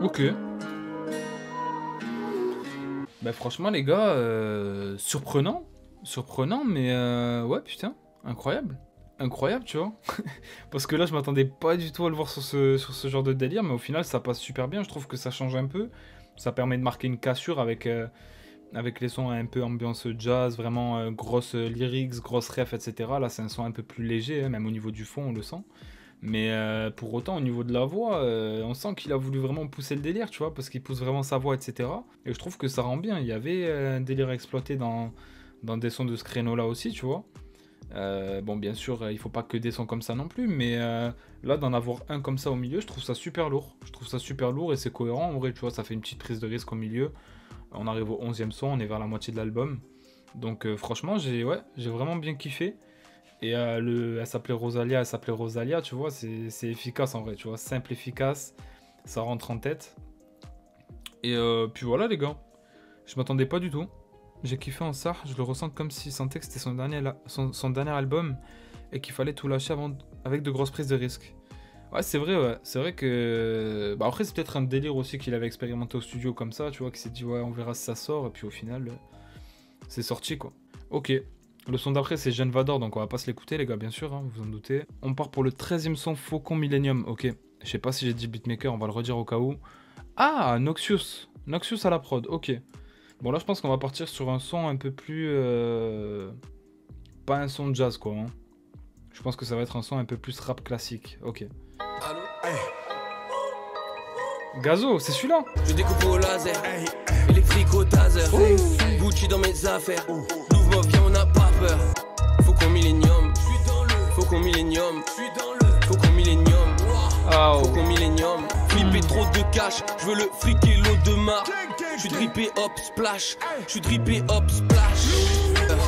Ok. Bah franchement les gars, surprenant, mais ouais putain, incroyable, tu vois. Parce que là je m'attendais pas du tout à le voir sur ce genre de délire, mais au final ça passe super bien, je trouve que ça change un peu. Ça permet de marquer une cassure avec les sons un peu ambiance jazz, vraiment grosse lyrics, grosse ref, etc. Là c'est un son un peu plus léger, hein, même au niveau du fond on le sent. Mais pour autant, au niveau de la voix, on sent qu'il a voulu vraiment pousser le délire, tu vois, parce qu'il pousse vraiment sa voix, etc. Et je trouve que ça rend bien. Il y avait un délire exploité dans des sons de ce créneau-là aussi, tu vois. Bon, bien sûr, il faut pas que des sons comme ça non plus, mais là, d'en avoir un comme ça au milieu, je trouve ça super lourd. Je trouve ça super lourd et c'est cohérent, en vrai, tu vois, ça fait une petite prise de risque au milieu. On arrive au 11e son, on est vers la moitié de l'album. Donc franchement, j'ai vraiment bien kiffé. Et elle s'appelait Rosalia, tu vois, c'est efficace en vrai, tu vois, simple, efficace, ça rentre en tête. Et puis voilà les gars, je m'attendais pas du tout, j'ai kiffé en ça, je le ressens comme s'il sentait que c'était son dernier album et qu'il fallait tout lâcher avec de grosses prises de risques. Ouais, c'est vrai, ouais. C'est vrai que... Bah après, c'est peut-être un délire aussi qu'il avait expérimenté au studio comme ça, tu vois, qu'il s'est dit, ouais, on verra si ça sort, et puis au final, c'est sorti, quoi. Ok. Le son d'après, c'est Jeanne Vador, donc on va pas se l'écouter, les gars, bien sûr, hein, vous en doutez. On part pour le 13e son, Faucon Millennium, ok. Je sais pas si j'ai dit beatmaker, on va le redire au cas où. Ah, Noxious. Noxious à la prod, ok. Bon, là, je pense qu'on va partir sur un son un peu plus... Pas un son de jazz, quoi, hein. Je pense que ça va être un son un peu plus rap classique, ok. Allô? Gazo, c'est celui-là. Je découpe au laser, électrique au taser, Gucci dans mes affaires, Louvre viens on n'a pas peur. Faucon Millennium, Faucon Millennium, Faucon Millennium, Faucon Millennium. Flippé trop de cash, je veux le fric et l'eau de mar. Je suis drippé hop splash, je suis drippé hop splash.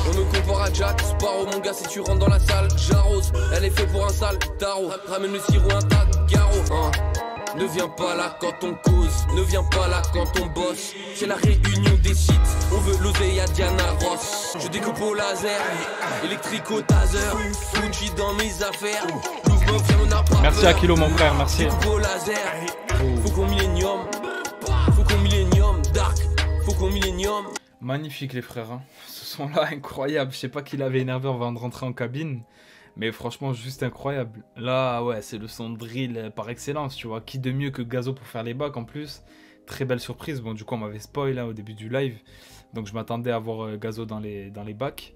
On me compare à Jack Sparrow, mon gars si tu rentres dans la salle, j'arrose. Elle est faite pour un sale tarot, ramène le sirop un tas de garrot. Ne viens pas là quand on cause, ne viens pas là quand on bosse. C'est la réunion des sites, on veut l'oseille à Diana Ross. Je découpe au laser, électrique au taser, Gucci dans mes affaires. Merci à Kilo mon frère, merci. Découpe au laser, Faucon Millennium, Faucon Millennium, Dark, Faucon Millennium. Magnifique les frères, hein. Ce son là incroyable, je sais pas qui l'avait énervé avant de rentrer en cabine. Mais franchement, juste incroyable. Là, ouais, c'est le son de drill par excellence, tu vois. Qui de mieux que Gazo pour faire les bacs en plus. Très belle surprise. Bon, du coup, on m'avait spoil là, au début du live. Donc, je m'attendais à voir Gazo dans les bacs.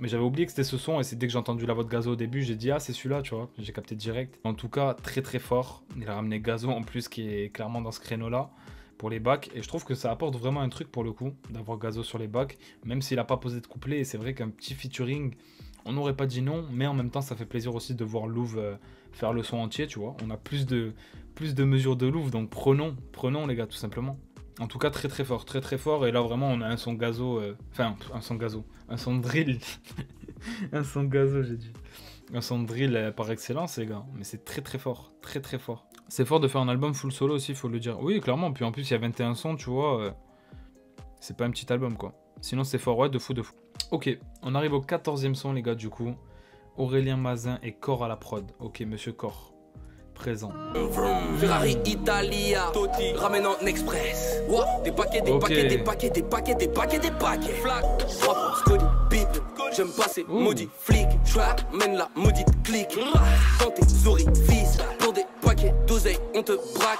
Mais j'avais oublié que c'était ce son. Et c'est dès que j'ai entendu la voix de Gazo au début, j'ai dit, ah, c'est celui-là, tu vois. J'ai capté direct. En tout cas, très très fort. Il a ramené Gazo en plus, qui est clairement dans ce créneau-là. Pour les bacs, et je trouve que ça apporte vraiment un truc pour le coup, d'avoir Gazo sur les bacs, même s'il n'a pas posé de couplet, et c'est vrai qu'un petit featuring, on n'aurait pas dit non, mais en même temps ça fait plaisir aussi de voir Louvre faire le son entier, tu vois, on a plus de mesures de Louvre, donc prenons les gars tout simplement. En tout cas très fort, et là vraiment on a un son Gazo, un son drill, un son Gazo j'ai dit, un son drill par excellence les gars, mais c'est très fort, très fort. C'est fort de faire un album full solo aussi, faut le dire. Oui, clairement. Puis en plus, il y a 21 sons, tu vois. C'est pas un petit album, quoi. Sinon, c'est fort, ouais, de fou. Ok, on arrive au 14e son, les gars, du coup. Aurélien Mazin et Cor à la prod. Ok, monsieur Cor. Présent. Ferrari Italia, Totti, ramène en express. Des paquets, des paquets, des paquets, des paquets, des paquets, des paquets. Flac, Scotty, bip. J'aime pas ces maudits flics. J'ramène la maudite clique. Dans tes orifices, pour des paquets d'oseille, on te braque.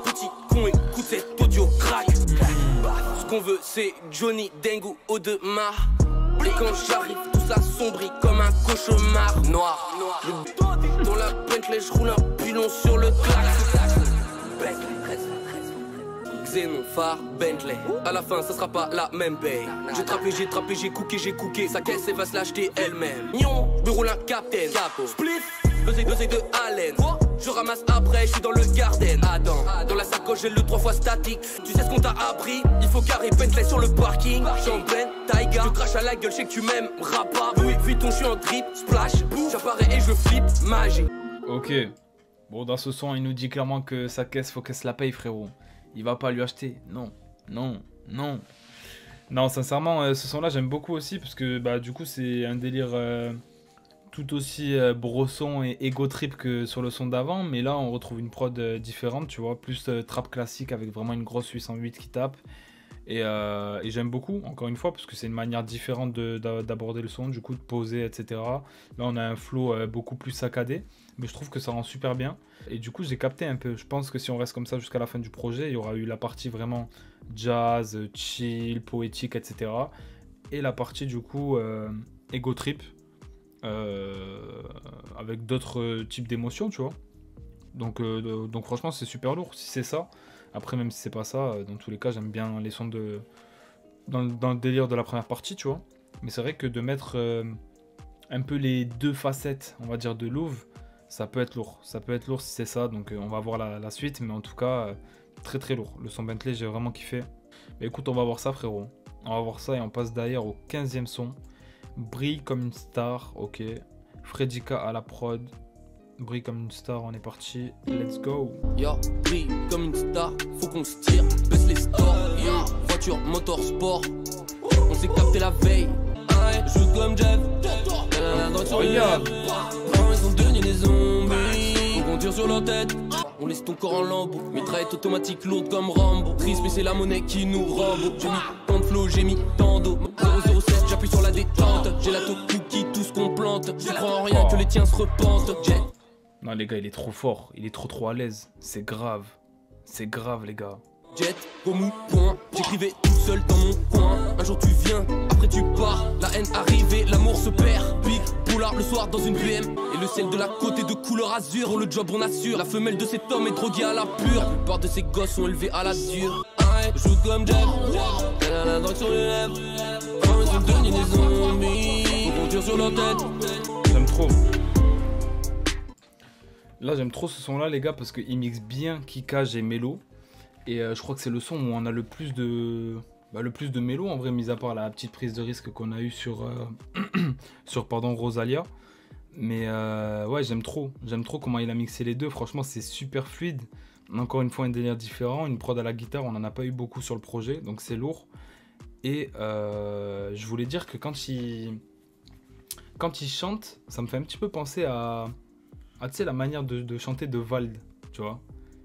Petit con, écoute cet audio crack. Ce qu'on veut, c'est Johnny Dengue au Demar. Et quand j'arrive, tout ça sombrit comme un cauchemar noir. Dans la Bentley, je roule un pilon sur le clax. Xénon, phare, Bentley. À la fin, ça sera pas la même paye. J'ai trappé, j'ai cooké. Sa caisse, elle va se l'acheter elle-même. Nion, je me roule un captain. Capo, spliff, dosé de Allen. Je ramasse après, je suis dans le garden. Adam, dans la sacoche, j'ai le 3 fois statique. Tu sais ce qu'on t'a appris? Il faut carrer Bentley sur le parking. Champagne, Taiga, je crache à la gueule, je sais que tu m'aimes. Rapa, oui, Vuitton, je suis en drip, splash. J'apparais et je flippe, magie. Ok. Bon, dans ce son, il nous dit clairement que sa caisse, faut qu'elle se la paye, frérot. Il va pas lui acheter. Non, sincèrement, ce son-là, j'aime beaucoup aussi, parce que bah, du coup, c'est un délire tout aussi brosson et ego trip que sur le son d'avant, mais là, on retrouve une prod différente, tu vois, plus trap classique avec vraiment une grosse 808 qui tape. Et j'aime beaucoup, encore une fois, parce que c'est une manière différente d'aborder le son, du coup, de poser, etc. Là, on a un flow beaucoup plus saccadé, mais je trouve que ça rend super bien. Et du coup, j'ai capté un peu. Je pense que si on reste comme ça jusqu'à la fin du projet, il y aura eu la partie vraiment jazz, chill, poétique, etc. Et la partie, du coup, ego trip, avec d'autres types d'émotions, tu vois. Donc franchement, c'est super lourd, si c'est ça. Après, même si c'est pas ça, dans tous les cas, j'aime bien les sons dans le délire de la première partie, tu vois. Mais c'est vrai que de mettre un peu les deux facettes, on va dire, de Louvre, ça peut être lourd. Ça peut être lourd si c'est ça, donc on va voir la suite. Mais en tout cas, très lourd. Le son Bentley, j'ai vraiment kiffé. Mais écoute, on va voir ça, frérot. On va voir ça et on passe d'ailleurs au 15e son. Brille comme une star, ok. Fredika à la prod. Brille comme une star, on est parti, let's go. Yo, brille comme une star, faut qu'on se tire, baisse les stores. Yo, voiture, motor, sport, on s'est capté la veille. Je joue comme Jeff, dans sur le sont devenus des zombies. On tire sur leur tête, on laisse ton corps en lambeaux. Mitraillette automatique lourde comme Rambo. Triste mais c'est la monnaie qui nous rambo. J'ai mis tant de flow, j'ai mis tant d'eau. 007, j'appuie sur la détente. J'ai la cookie, tout ce qu'on plante. Je crois en rien que les tiens se repentent. Jet. Non les gars, il est trop fort, il est trop à l'aise. C'est grave les gars. Jet, gommou, point. J'écrivais tout seul dans mon coin. Un jour tu viens, après tu pars. La haine arrivée, l'amour se perd. Big poulard le soir dans une BM. Et le ciel de la côte est de couleur azur. Pour le job on assure. La femelle de cet homme est droguée à la pure. La plupart de ces gosses sont élevés à la dure. Ouais, je joue comme Jeff. Elle a la drogue sur les lèvres. Quand ils sont devenus des zombies. On tire sur leur tête. J'aime trop. Là j'aime trop ce son là les gars parce qu'il mixe bien Kikage et Melo. Et je crois que c'est le son où on a le plus de mélo en vrai, mis à part la petite prise de risque qu'on a eu sur Rosalia. Mais ouais, j'aime trop comment il a mixé les deux. Franchement, c'est super fluide. Encore une fois, un délire différent. Une prod à la guitare, on n'en a pas eu beaucoup sur le projet, donc c'est lourd. Et je voulais dire que quand il chante, ça me fait un petit peu penser à tu sais, la manière de chanter de Vald, tu vois.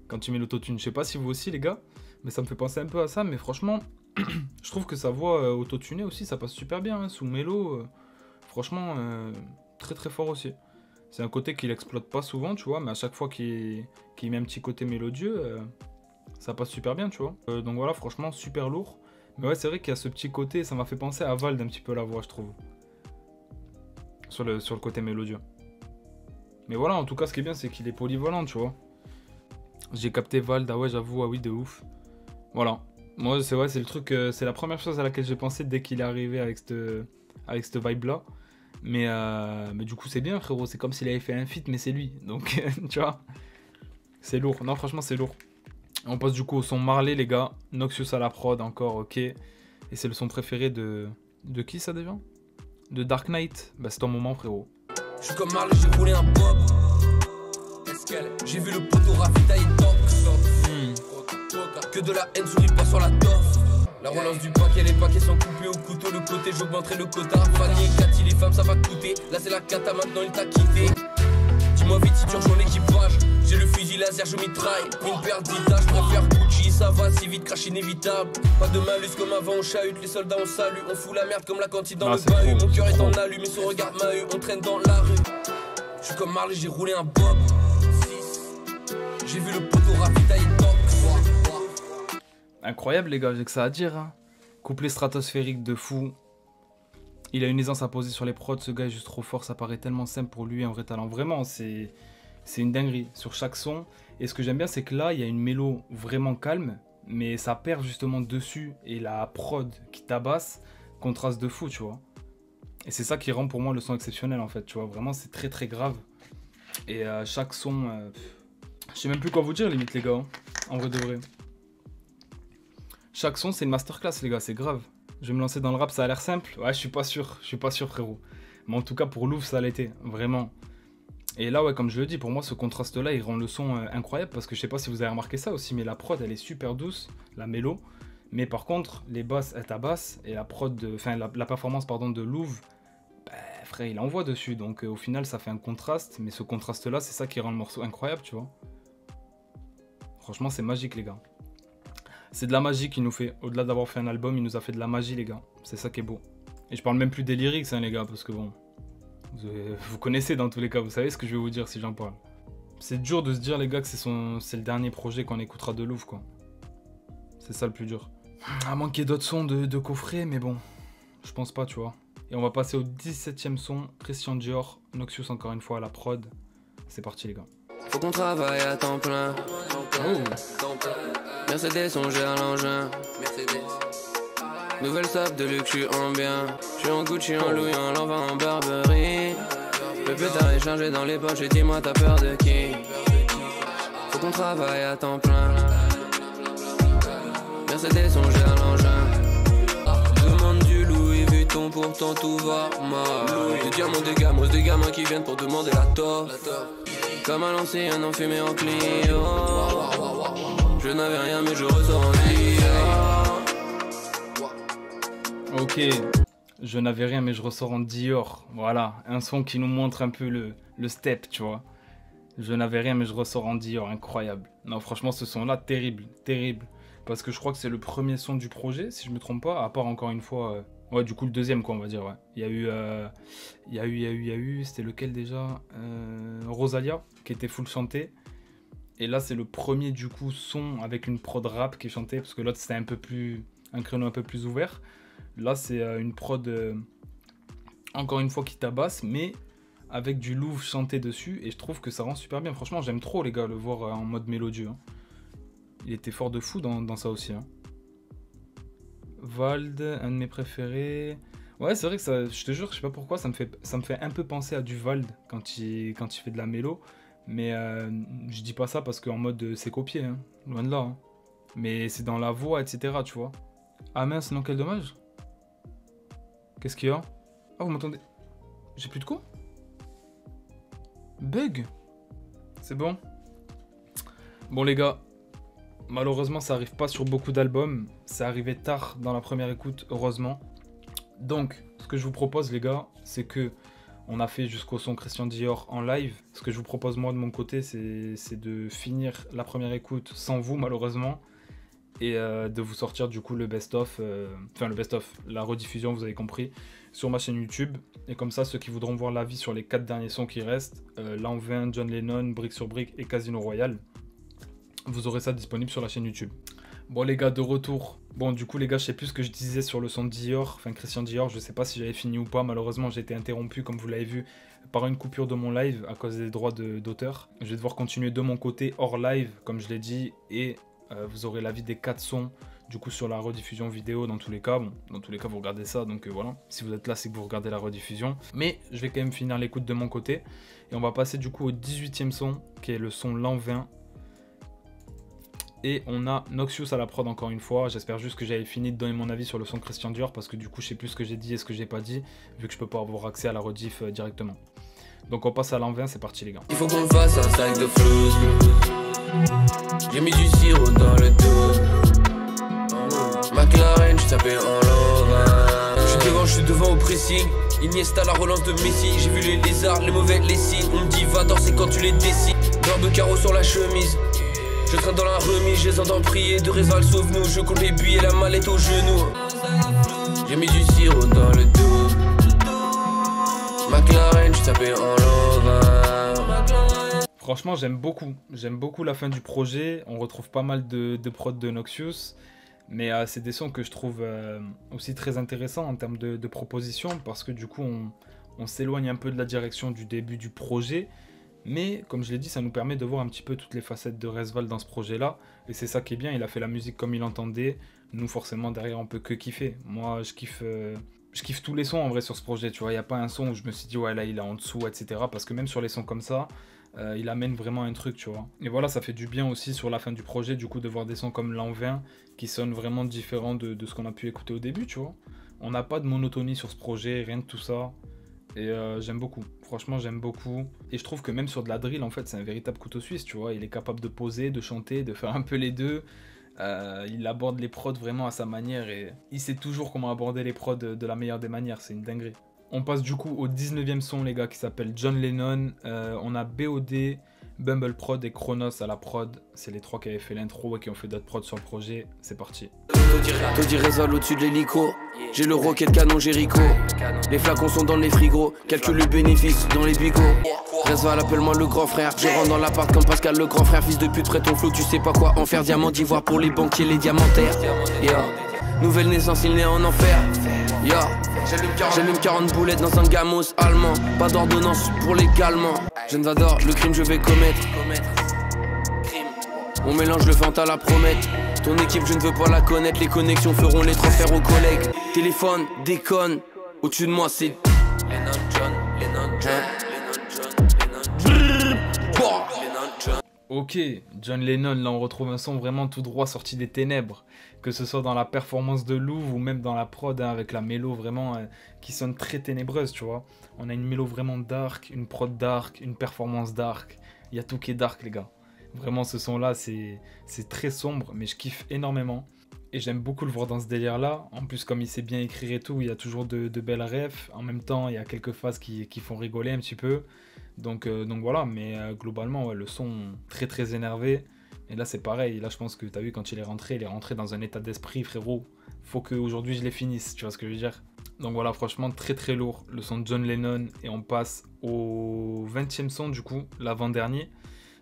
Quand tu mets l'autotune, je sais pas si vous aussi les gars, mais ça me fait penser un peu à ça, mais franchement, je trouve que sa voix autotunée aussi, ça passe super bien, hein, sous mélo, franchement, très fort aussi. C'est un côté qu'il exploite pas souvent, tu vois, mais à chaque fois qu'il met un petit côté mélodieux, ça passe super bien, tu vois. Donc voilà, franchement, super lourd. Mais ouais, c'est vrai qu'il y a ce petit côté, ça m'a fait penser à Vald un petit peu la voix, je trouve. Sur le côté mélodieux. Mais voilà, en tout cas, ce qui est bien, c'est qu'il est polyvalent, tu vois. J'ai capté Vald, ah ouais, j'avoue, ah oui, de ouf. Voilà. Moi, c'est le truc, c'est la première chose à laquelle j'ai pensé dès qu'il est arrivé avec cette vibe-là. Mais du coup, c'est bien, frérot. C'est comme s'il avait fait un feat, mais c'est lui. Donc, tu vois, c'est lourd. Non, franchement, c'est lourd. On passe du coup au son Marley, les gars. Noxious à la prod, encore, ok. Et c'est le son préféré de qui, ça, déjà? De Dark Knight. Bah, c'est ton moment, frérot. Je suis comme Marley, j'ai roulé un pop. J'ai vu le poteau ravitailler top. Que de la haine sourit pas sur la torse. La relance du paquet, les paquets sont coupés au couteau. Le côté, j'augmenterai le quota. Fanny et Cathy, les femmes, ça va coûter. Là, c'est la cata, maintenant il t'a quitté. Dis-moi vite si tu rejoins l'équipage. J'ai le fusil laser, je mitraille. Une paire d'Ida, je préfère Gucci. Ça va si vite, crash inévitable. Pas de malus comme avant, on chahute. Les soldats, on salue. On fout la merde comme la cantine dans le bahut. Mon cœur est en allumé, son regard mahut. On traîne dans la rue. Je suis comme Marley, j'ai roulé un bob. J'ai vu le poteau ravitailler top. Incroyable les gars, j'ai que ça à dire. Hein. Couplet stratosphérique de fou. Il a une aisance à poser sur les prods, ce gars est juste trop fort, ça paraît tellement simple pour lui, un vrai talent. Vraiment, c'est une dinguerie sur chaque son. Et ce que j'aime bien, c'est que là, il y a une mélo vraiment calme, mais ça perd justement dessus. Et la prod qui tabasse contraste de fou, tu vois. Et c'est ça qui rend pour moi le son exceptionnel en fait, tu vois. Vraiment, c'est très grave. Et chaque son... je sais même plus quoi vous dire limite les gars, hein. En vrai de vrai. Chaque son c'est une masterclass les gars, c'est grave. Je vais me lancer dans le rap, ça a l'air simple. Ouais, je suis pas sûr frérot. Mais en tout cas pour Louvre ça l'a été, vraiment. Et là ouais, comme je le dis, pour moi ce contraste là il rend le son incroyable. Parce que je sais pas si vous avez remarqué ça aussi, mais la prod elle est super douce, la mélo. Mais par contre les basses elles tabassent. Et la prod, la performance pardon de Louvre, bah, frère il envoie dessus. Donc au final ça fait un contraste. Mais ce contraste là c'est ça qui rend le morceau incroyable, tu vois. Franchement c'est magique les gars. C'est de la magie qu'il nous fait. Au-delà d'avoir fait un album, il nous a fait de la magie, les gars. C'est ça qui est beau. Et je parle même plus des lyrics, hein, les gars, parce que bon... Vous connaissez dans tous les cas, vous savez ce que je vais vous dire si j'en parle. C'est dur de se dire, les gars, que c'est le dernier projet qu'on écoutera de Louvre, quoi. C'est ça le plus dur. À moins qu'il y ait d'autres sons de coffret, mais bon... Je pense pas, tu vois. Et on va passer au 17ème son. Christian Dior, Noxious encore une fois à la prod. C'est parti, les gars. Faut qu'on travaille à temps plein. Mercedes, on gère l'engin. Nouvelle sable de luxe, j'suis en bien. J'suis en Gucci, en Louis, en l'envoi, en Burberry. Le pétard est chargé dans les poches et dis-moi t'as peur de qui? Faut qu'on travaille à temps plein. Mercedes, on gère l'engin. Demande du Louis Vuitton, pourtant tout va mal. Des diamants, des gamos, des gamins qui viennent pour demander la toffe. Comme à l'ancien, en fumée en Clio. Je n'avais rien mais je ressors en Dior. Ok, je n'avais rien mais je ressors en Dior. Voilà, un son qui nous montre un peu le le step, tu vois. Je n'avais rien, mais je ressors en Dior, incroyable. Non, franchement, ce son-là, terrible, terrible. Parce que je crois que c'est le premier son du projet, si je me trompe pas, à part encore une fois... Ouais, du coup, le deuxième, quoi, on va dire, ouais. Il y a eu, c'était lequel déjà Rosalia, qui était full chanté. Et là, c'est le premier, du coup, son avec une prod rap qui est chantée, parce que l'autre, c'était un créneau un peu plus ouvert. Là, c'est une prod, encore une fois, qui tabasse, mais avec du Louvre chanté dessus, et je trouve que ça rend super bien. Franchement, j'aime trop, les gars, le voir en mode mélodieux. Hein. Il était fort de fou dans ça aussi. Hein. Vald, un de mes préférés. Ouais, c'est vrai que ça, je te jure, je sais pas pourquoi, ça me fait un peu penser à du Vald quand il fait de la mélo. Mais je dis pas ça parce qu'en mode c'est copié, hein, loin de là. Hein. Mais c'est dans la voix, etc. Tu vois. Ah mince, non, quel dommage. Qu'est-ce qu'il y a? Ah, vous m'entendez? J'ai plus de quoi? Bug? C'est bon? Bon, les gars. Malheureusement, ça arrive pas sur beaucoup d'albums. Ça arrivait tard dans la première écoute, heureusement. Donc, ce que je vous propose, les gars, c'est que on a fait jusqu'au son Christian Dior en live. Ce que je vous propose, moi, de mon côté, c'est de finir la première écoute sans vous, malheureusement. Et de vous sortir, du coup, le best-of. Enfin, le best-of, la rediffusion, vous avez compris, sur ma chaîne YouTube. Et comme ça, ceux qui voudront voir l'avis sur les 4 derniers sons qui restent, L'An 20, John Lennon, Brick sur Brick et Casino Royale, vous aurez ça disponible sur la chaîne YouTube. Bon les gars, de retour. Bon du coup les gars, je sais plus ce que je disais sur le son de Dior, enfin Christian Dior, je sais pas si j'avais fini ou pas. Malheureusement j'ai été interrompu, comme vous l'avez vu, par une coupure de mon live à cause des droits d'auteur. Je vais devoir continuer de mon côté hors live, comme je l'ai dit, et vous aurez l'avis des 4 sons du coup sur la rediffusion vidéo dans tous les cas. Bon, dans tous les cas vous regardez ça, donc voilà. Si vous êtes là, c'est que vous regardez la rediffusion. Mais je vais quand même finir l'écoute de mon côté. Et on va passer du coup au 18e son, qui est le son L'An 20. Et on a Noxious à la prod encore une fois. J'espère juste que j'avais fini de donner mon avis sur le son Christian Dior, parce que du coup je sais plus ce que j'ai dit et ce que j'ai pas dit, vu que je peux pas avoir accès à la rediff directement. Donc on passe à l'an 20, c'est parti les gars. Il faut qu'on fasse un sac de flouze. J'ai mis du sirop dans le dos. McLaren, je tapais en l'an 20. Je suis devant au pressing. Iniesta la relance de Messi. J'ai vu les lézards, les mauvais, les signes. On me dit va danser quand tu les décides. Barbe de carreau sur la chemise. Je traîne dans la remise, je les entends prier. De Réval sauve-nous, je compte les billets, la mallette au genou. J'ai mis du sirop dans le dos. McLaren, je tapais en l'an 20. Franchement j'aime beaucoup la fin du projet. On retrouve pas mal de prod de Noxious. Mais c'est des sons que je trouve aussi très intéressants en termes de propositions, parce que du coup on s'éloigne un peu de la direction du début du projet. Mais comme je l'ai dit, ça nous permet de voir un petit peu toutes les facettes de Resval dans ce projet-là. Et c'est ça qui est bien, il a fait la musique comme il entendait. Nous, forcément, derrière, on peut que kiffer. Moi, je kiffe tous les sons en vrai sur ce projet, tu vois. Il n'y a pas un son où je me suis dit, ouais, là, il est en dessous, etc. Parce que même sur les sons comme ça, il amène vraiment un truc, tu vois. Et voilà, ça fait du bien aussi sur la fin du projet, du coup, de voir des sons comme L'An 20 qui sonnent vraiment différents de ce qu'on a pu écouter au début, tu vois. On n'a pas de monotonie sur ce projet, rien de tout ça. Et j'aime beaucoup, franchement j'aime beaucoup. Et je trouve que même sur de la drill, en fait, c'est un véritable couteau suisse, tu vois. Il est capable de poser, de chanter, de faire un peu les deux. Il aborde les prods vraiment à sa manière et il sait toujours comment aborder les prods de la meilleure des manières, c'est une dinguerie. On passe du coup au 19e son les gars, qui s'appelle John Lennon. On a BOD, Bumble Prod et Chronos à la prod. C'est les 3 qui avaient fait l'intro et qui ont fait d'autres prods sur le projet. C'est parti. Toddy Rézol au-dessus de l'hélico. J'ai le rocket canon Jericho. Les flacons sont dans les frigos. Calcule le bénéfice dans les bigots. Rézval, appelle-moi le grand frère. Je rentre dans l'appart comme Pascal le grand frère. Fils de pute, prête ton flou, tu sais pas quoi en faire. Diamant d'ivoire pour les banquiers, les diamantaires. Nouvelle naissance, il naît en enfer. J'allume 40 boulettes dans un gamos allemand. Pas d'ordonnance pour l'également. Je ne vador, le crime je vais commettre. On mélange le fente à la promette. Ton équipe je ne veux pas la connaître. Les connexions feront les transferts aux collègues. Téléphone, déconne. Au-dessus de moi c'est Lennon John, Lennon John, Lennon John. Ok, John Lennon, là on retrouve un son vraiment tout droit sorti des ténèbres. Que ce soit dans la performance de Louvre ou même dans la prod, hein, avec la mélo vraiment qui sonne très ténébreuse, tu vois. On a une mélo vraiment dark, une prod dark, une performance dark. Il y a tout qui est dark les gars. Vraiment ce son là c'est très sombre mais je kiffe énormément. Et j'aime beaucoup le voir dans ce délire là. En plus comme il sait bien écrire et tout, il y a toujours de belles refs. En même temps il y a quelques phases qui font rigoler un petit peu. Donc voilà, mais globalement, ouais, le son très très énervé. Et là, c'est pareil. Là, je pense que tu as vu, quand il est rentré dans un état d'esprit, frérot. Faut qu'aujourd'hui, je les finisse. Tu vois ce que je veux dire? Donc voilà, franchement, très très lourd. Le son de John Lennon. Et on passe au 20e son, du coup, l'avant-dernier.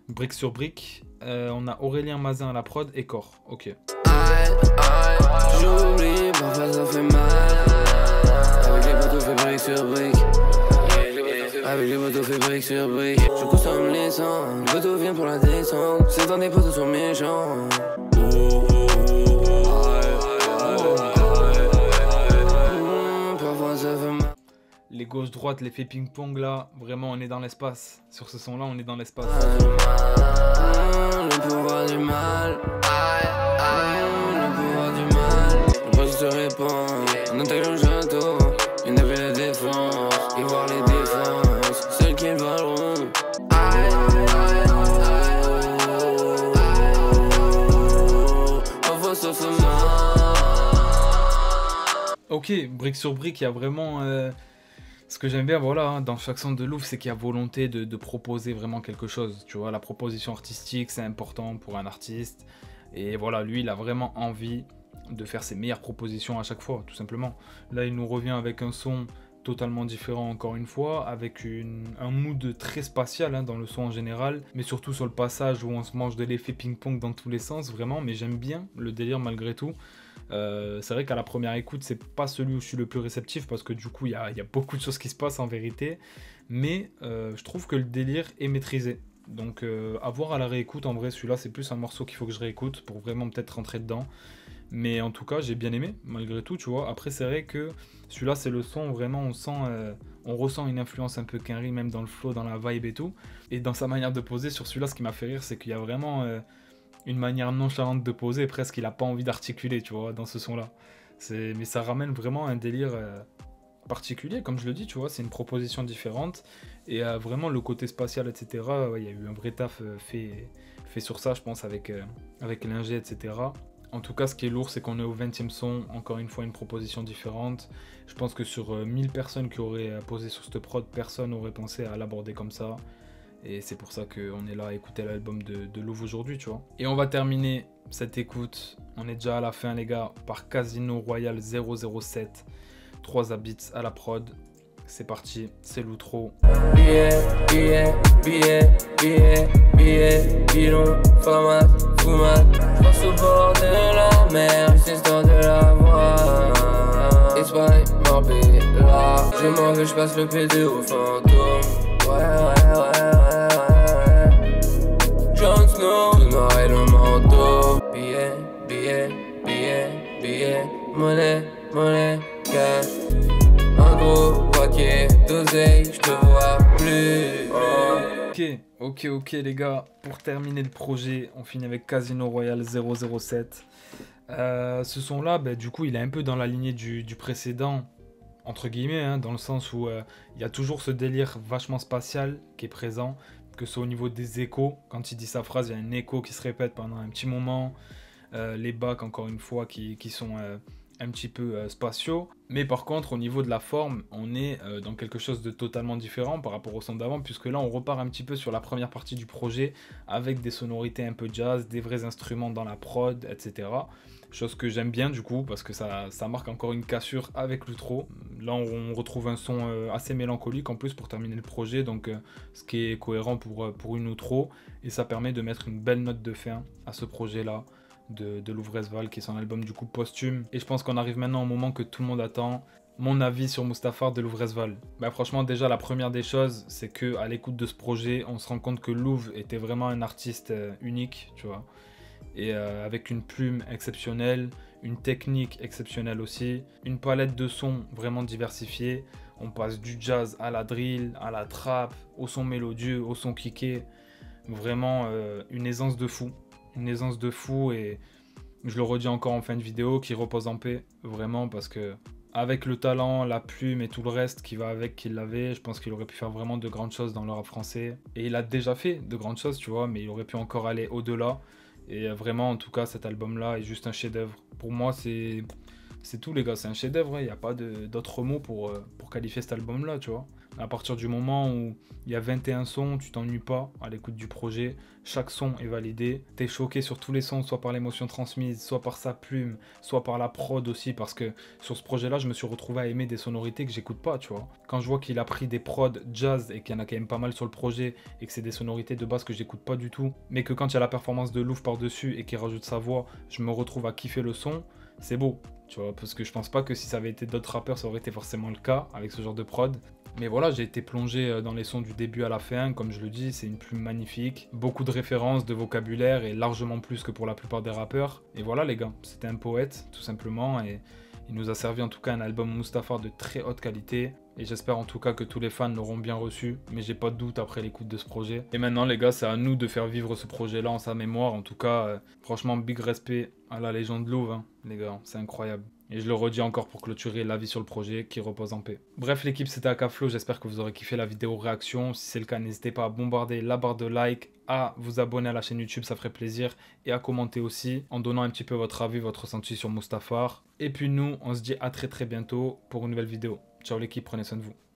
Brique sur brique. On a Aurélien Mazin à la prod et Corps. Ok. J'oublie, parfois ça fait mal. Avec les poteaux fait brique sur brique. Avec les poteaux fait brique sur brique. Je consomme l'essence. Le poteau vient pour la descente. C'est dans des poteaux sont méchants. Parfois ça fait mal. Les gauche-droite, l'effet ping-pong là, vraiment on est dans l'espace. Sur ce son là, on est dans l'espace. Le pouvoir du mal. Le pouvoir du mal. Le poison se répand. On intègre le château. Une épée de défense. Et voir les défenses. Celles qui voleront. Parfois ça fait mal. Ok, brique sur brique, il y a vraiment... Ce que j'aime bien, voilà, hein, dans chaque son de Louvre, c'est qu'il y a volonté de proposer vraiment quelque chose. Tu vois, la proposition artistique, c'est important pour un artiste. Et voilà, lui, il a vraiment envie de faire ses meilleures propositions à chaque fois, tout simplement. Là, il nous revient avec un son totalement différent, encore une fois, avec un mood très spatial hein, dans le son en général, mais surtout sur le passage où on se mange de l'effet ping-pong dans tous les sens, vraiment. Mais j'aime bien le délire malgré tout. C'est vrai qu'à la première écoute, c'est pas celui où je suis le plus réceptif parce que du coup, il y a beaucoup de choses qui se passent en vérité. Mais je trouve que le délire est maîtrisé. Donc à voir à la réécoute, en vrai, celui-là, c'est plus un morceau qu'il faut que je réécoute pour vraiment peut-être rentrer dedans. Mais en tout cas, j'ai bien aimé, malgré tout, tu vois. Après, c'est vrai que celui-là, c'est le son, vraiment, on ressent une influence un peu Quinry, même dans le flow, dans la vibe et tout. Et dans sa manière de poser sur celui-là, ce qui m'a fait rire, c'est qu'il y a vraiment... une manière nonchalante de poser, presque il a pas envie d'articuler, tu vois, dans ce son-là. Mais ça ramène vraiment un délire particulier, comme je le dis, tu vois, c'est une proposition différente. Et vraiment, le côté spatial, etc., il y a eu un vrai taf fait sur ça, je pense, avec l'ingé, etc. En tout cas, ce qui est lourd, c'est qu'on est au 20e son, encore une fois, une proposition différente. Je pense que sur 1000 personnes qui auraient posé sur cette prod, personne n'aurait pensé à l'aborder comme ça. Et c'est pour ça qu'on est là à écouter l'album de Louvre aujourd'hui, tu vois. Et on va terminer cette écoute, on est déjà à la fin les gars, par Casino Royale 007. 3 habits à la prod. C'est parti, c'est l'outro. Bidon, format, foumat. Je passe au bord de la mer, c'est histoire de la voir. Espagne, Marbella. Je m'en vais, je passe le P2 au fantôme. Ouais. Jon Snow, tout noir et le manteau. Billets, monnaie, cash. Un gros paquet d'oseille, je te vois plus. Ok les gars, pour terminer le projet, on finit avec Casino Royale 007. Ce son là, du coup il est un peu dans la lignée du précédent, entre guillemets, hein, dans le sens où il y a toujours ce délire vachement spatial qui est présent, que ce soit au niveau des échos. Quand il dit sa phrase, il y a un écho qui se répète pendant un petit moment. Les bacs, encore une fois, qui sont un petit peu spatiaux. Mais par contre, au niveau de la forme, on est dans quelque chose de totalement différent par rapport au son d'avant, puisque là, on repart un petit peu sur la première partie du projet, avec des sonorités un peu jazz, des vrais instruments dans la prod, etc. Chose que j'aime bien du coup, parce que ça marque encore une cassure avec l'outro. Là, on retrouve un son assez mélancolique en plus pour terminer le projet, donc ce qui est cohérent pour une outro, et ça permet de mettre une belle note de fin à ce projet-là de Louvrezval, qui est son album du coup posthume. Et je pense qu'on arrive maintenant au moment que tout le monde attend, mon avis sur Mustafar de Louvrezval. Franchement, déjà la première des choses, c'est que à l'écoute de ce projet, on se rend compte que Louvre était vraiment un artiste unique, tu vois. Et avec une plume exceptionnelle, une technique exceptionnelle aussi, une palette de sons vraiment diversifiée. On passe du jazz à la drill, à la trap, au son mélodieux, au son kické. Vraiment une aisance de fou. Une aisance de fou, et je le redis encore en fin de vidéo, qui repose en paix, vraiment, parce que avec le talent, la plume et tout le reste qui va avec, qu'il avait, je pense qu'il aurait pu faire vraiment de grandes choses dans le rap français. Et il a déjà fait de grandes choses, tu vois, mais il aurait pu encore aller au-delà. Et vraiment, en tout cas, cet album-là est juste un chef-d'œuvre. Pour moi, c'est tout, les gars, c'est un chef-d'œuvre. Il n'y a pas d'autres mots pour qualifier cet album-là, tu vois. À partir du moment où il y a 21 sons, tu t'ennuies pas à l'écoute du projet. Chaque son est validé. T'es choqué sur tous les sons, soit par l'émotion transmise, soit par sa plume, soit par la prod aussi. Parce que sur ce projet-là, je me suis retrouvé à aimer des sonorités que j'écoute pas, tu vois. Quand je vois qu'il a pris des prods jazz et qu'il y en a quand même pas mal sur le projet et que c'est des sonorités de base que j'écoute pas du tout, mais que quand il y a la performance de Louvre par-dessus et qu'il rajoute sa voix, je me retrouve à kiffer le son, c'est beau. Tu vois, parce que je pense pas que si ça avait été d'autres rappeurs, ça aurait été forcément le cas avec ce genre de prod. Mais voilà, j'ai été plongé dans les sons du début à la fin, comme je le dis, c'est une plume magnifique, beaucoup de références, de vocabulaire et largement plus que pour la plupart des rappeurs. Et voilà les gars, c'était un poète tout simplement et il nous a servi en tout cas un album Mustafar de très haute qualité. Et j'espère en tout cas que tous les fans l'auront bien reçu, mais j'ai pas de doute après l'écoute de ce projet. Et maintenant les gars, c'est à nous de faire vivre ce projet-là en sa mémoire. En tout cas, franchement, big respect à la légende Louvre, hein, les gars, c'est incroyable. Et je le redis encore pour clôturer l'avis sur le projet qui repose en paix. Bref l'équipe, c'était Akaflow, j'espère que vous aurez kiffé la vidéo réaction. Si c'est le cas, n'hésitez pas à bombarder la barre de like, à vous abonner à la chaîne YouTube, ça ferait plaisir. Et à commenter aussi en donnant un petit peu votre avis, votre ressenti sur Mustafar. Et puis nous, on se dit à très bientôt pour une nouvelle vidéo. Ciao l'équipe, prenez soin de vous.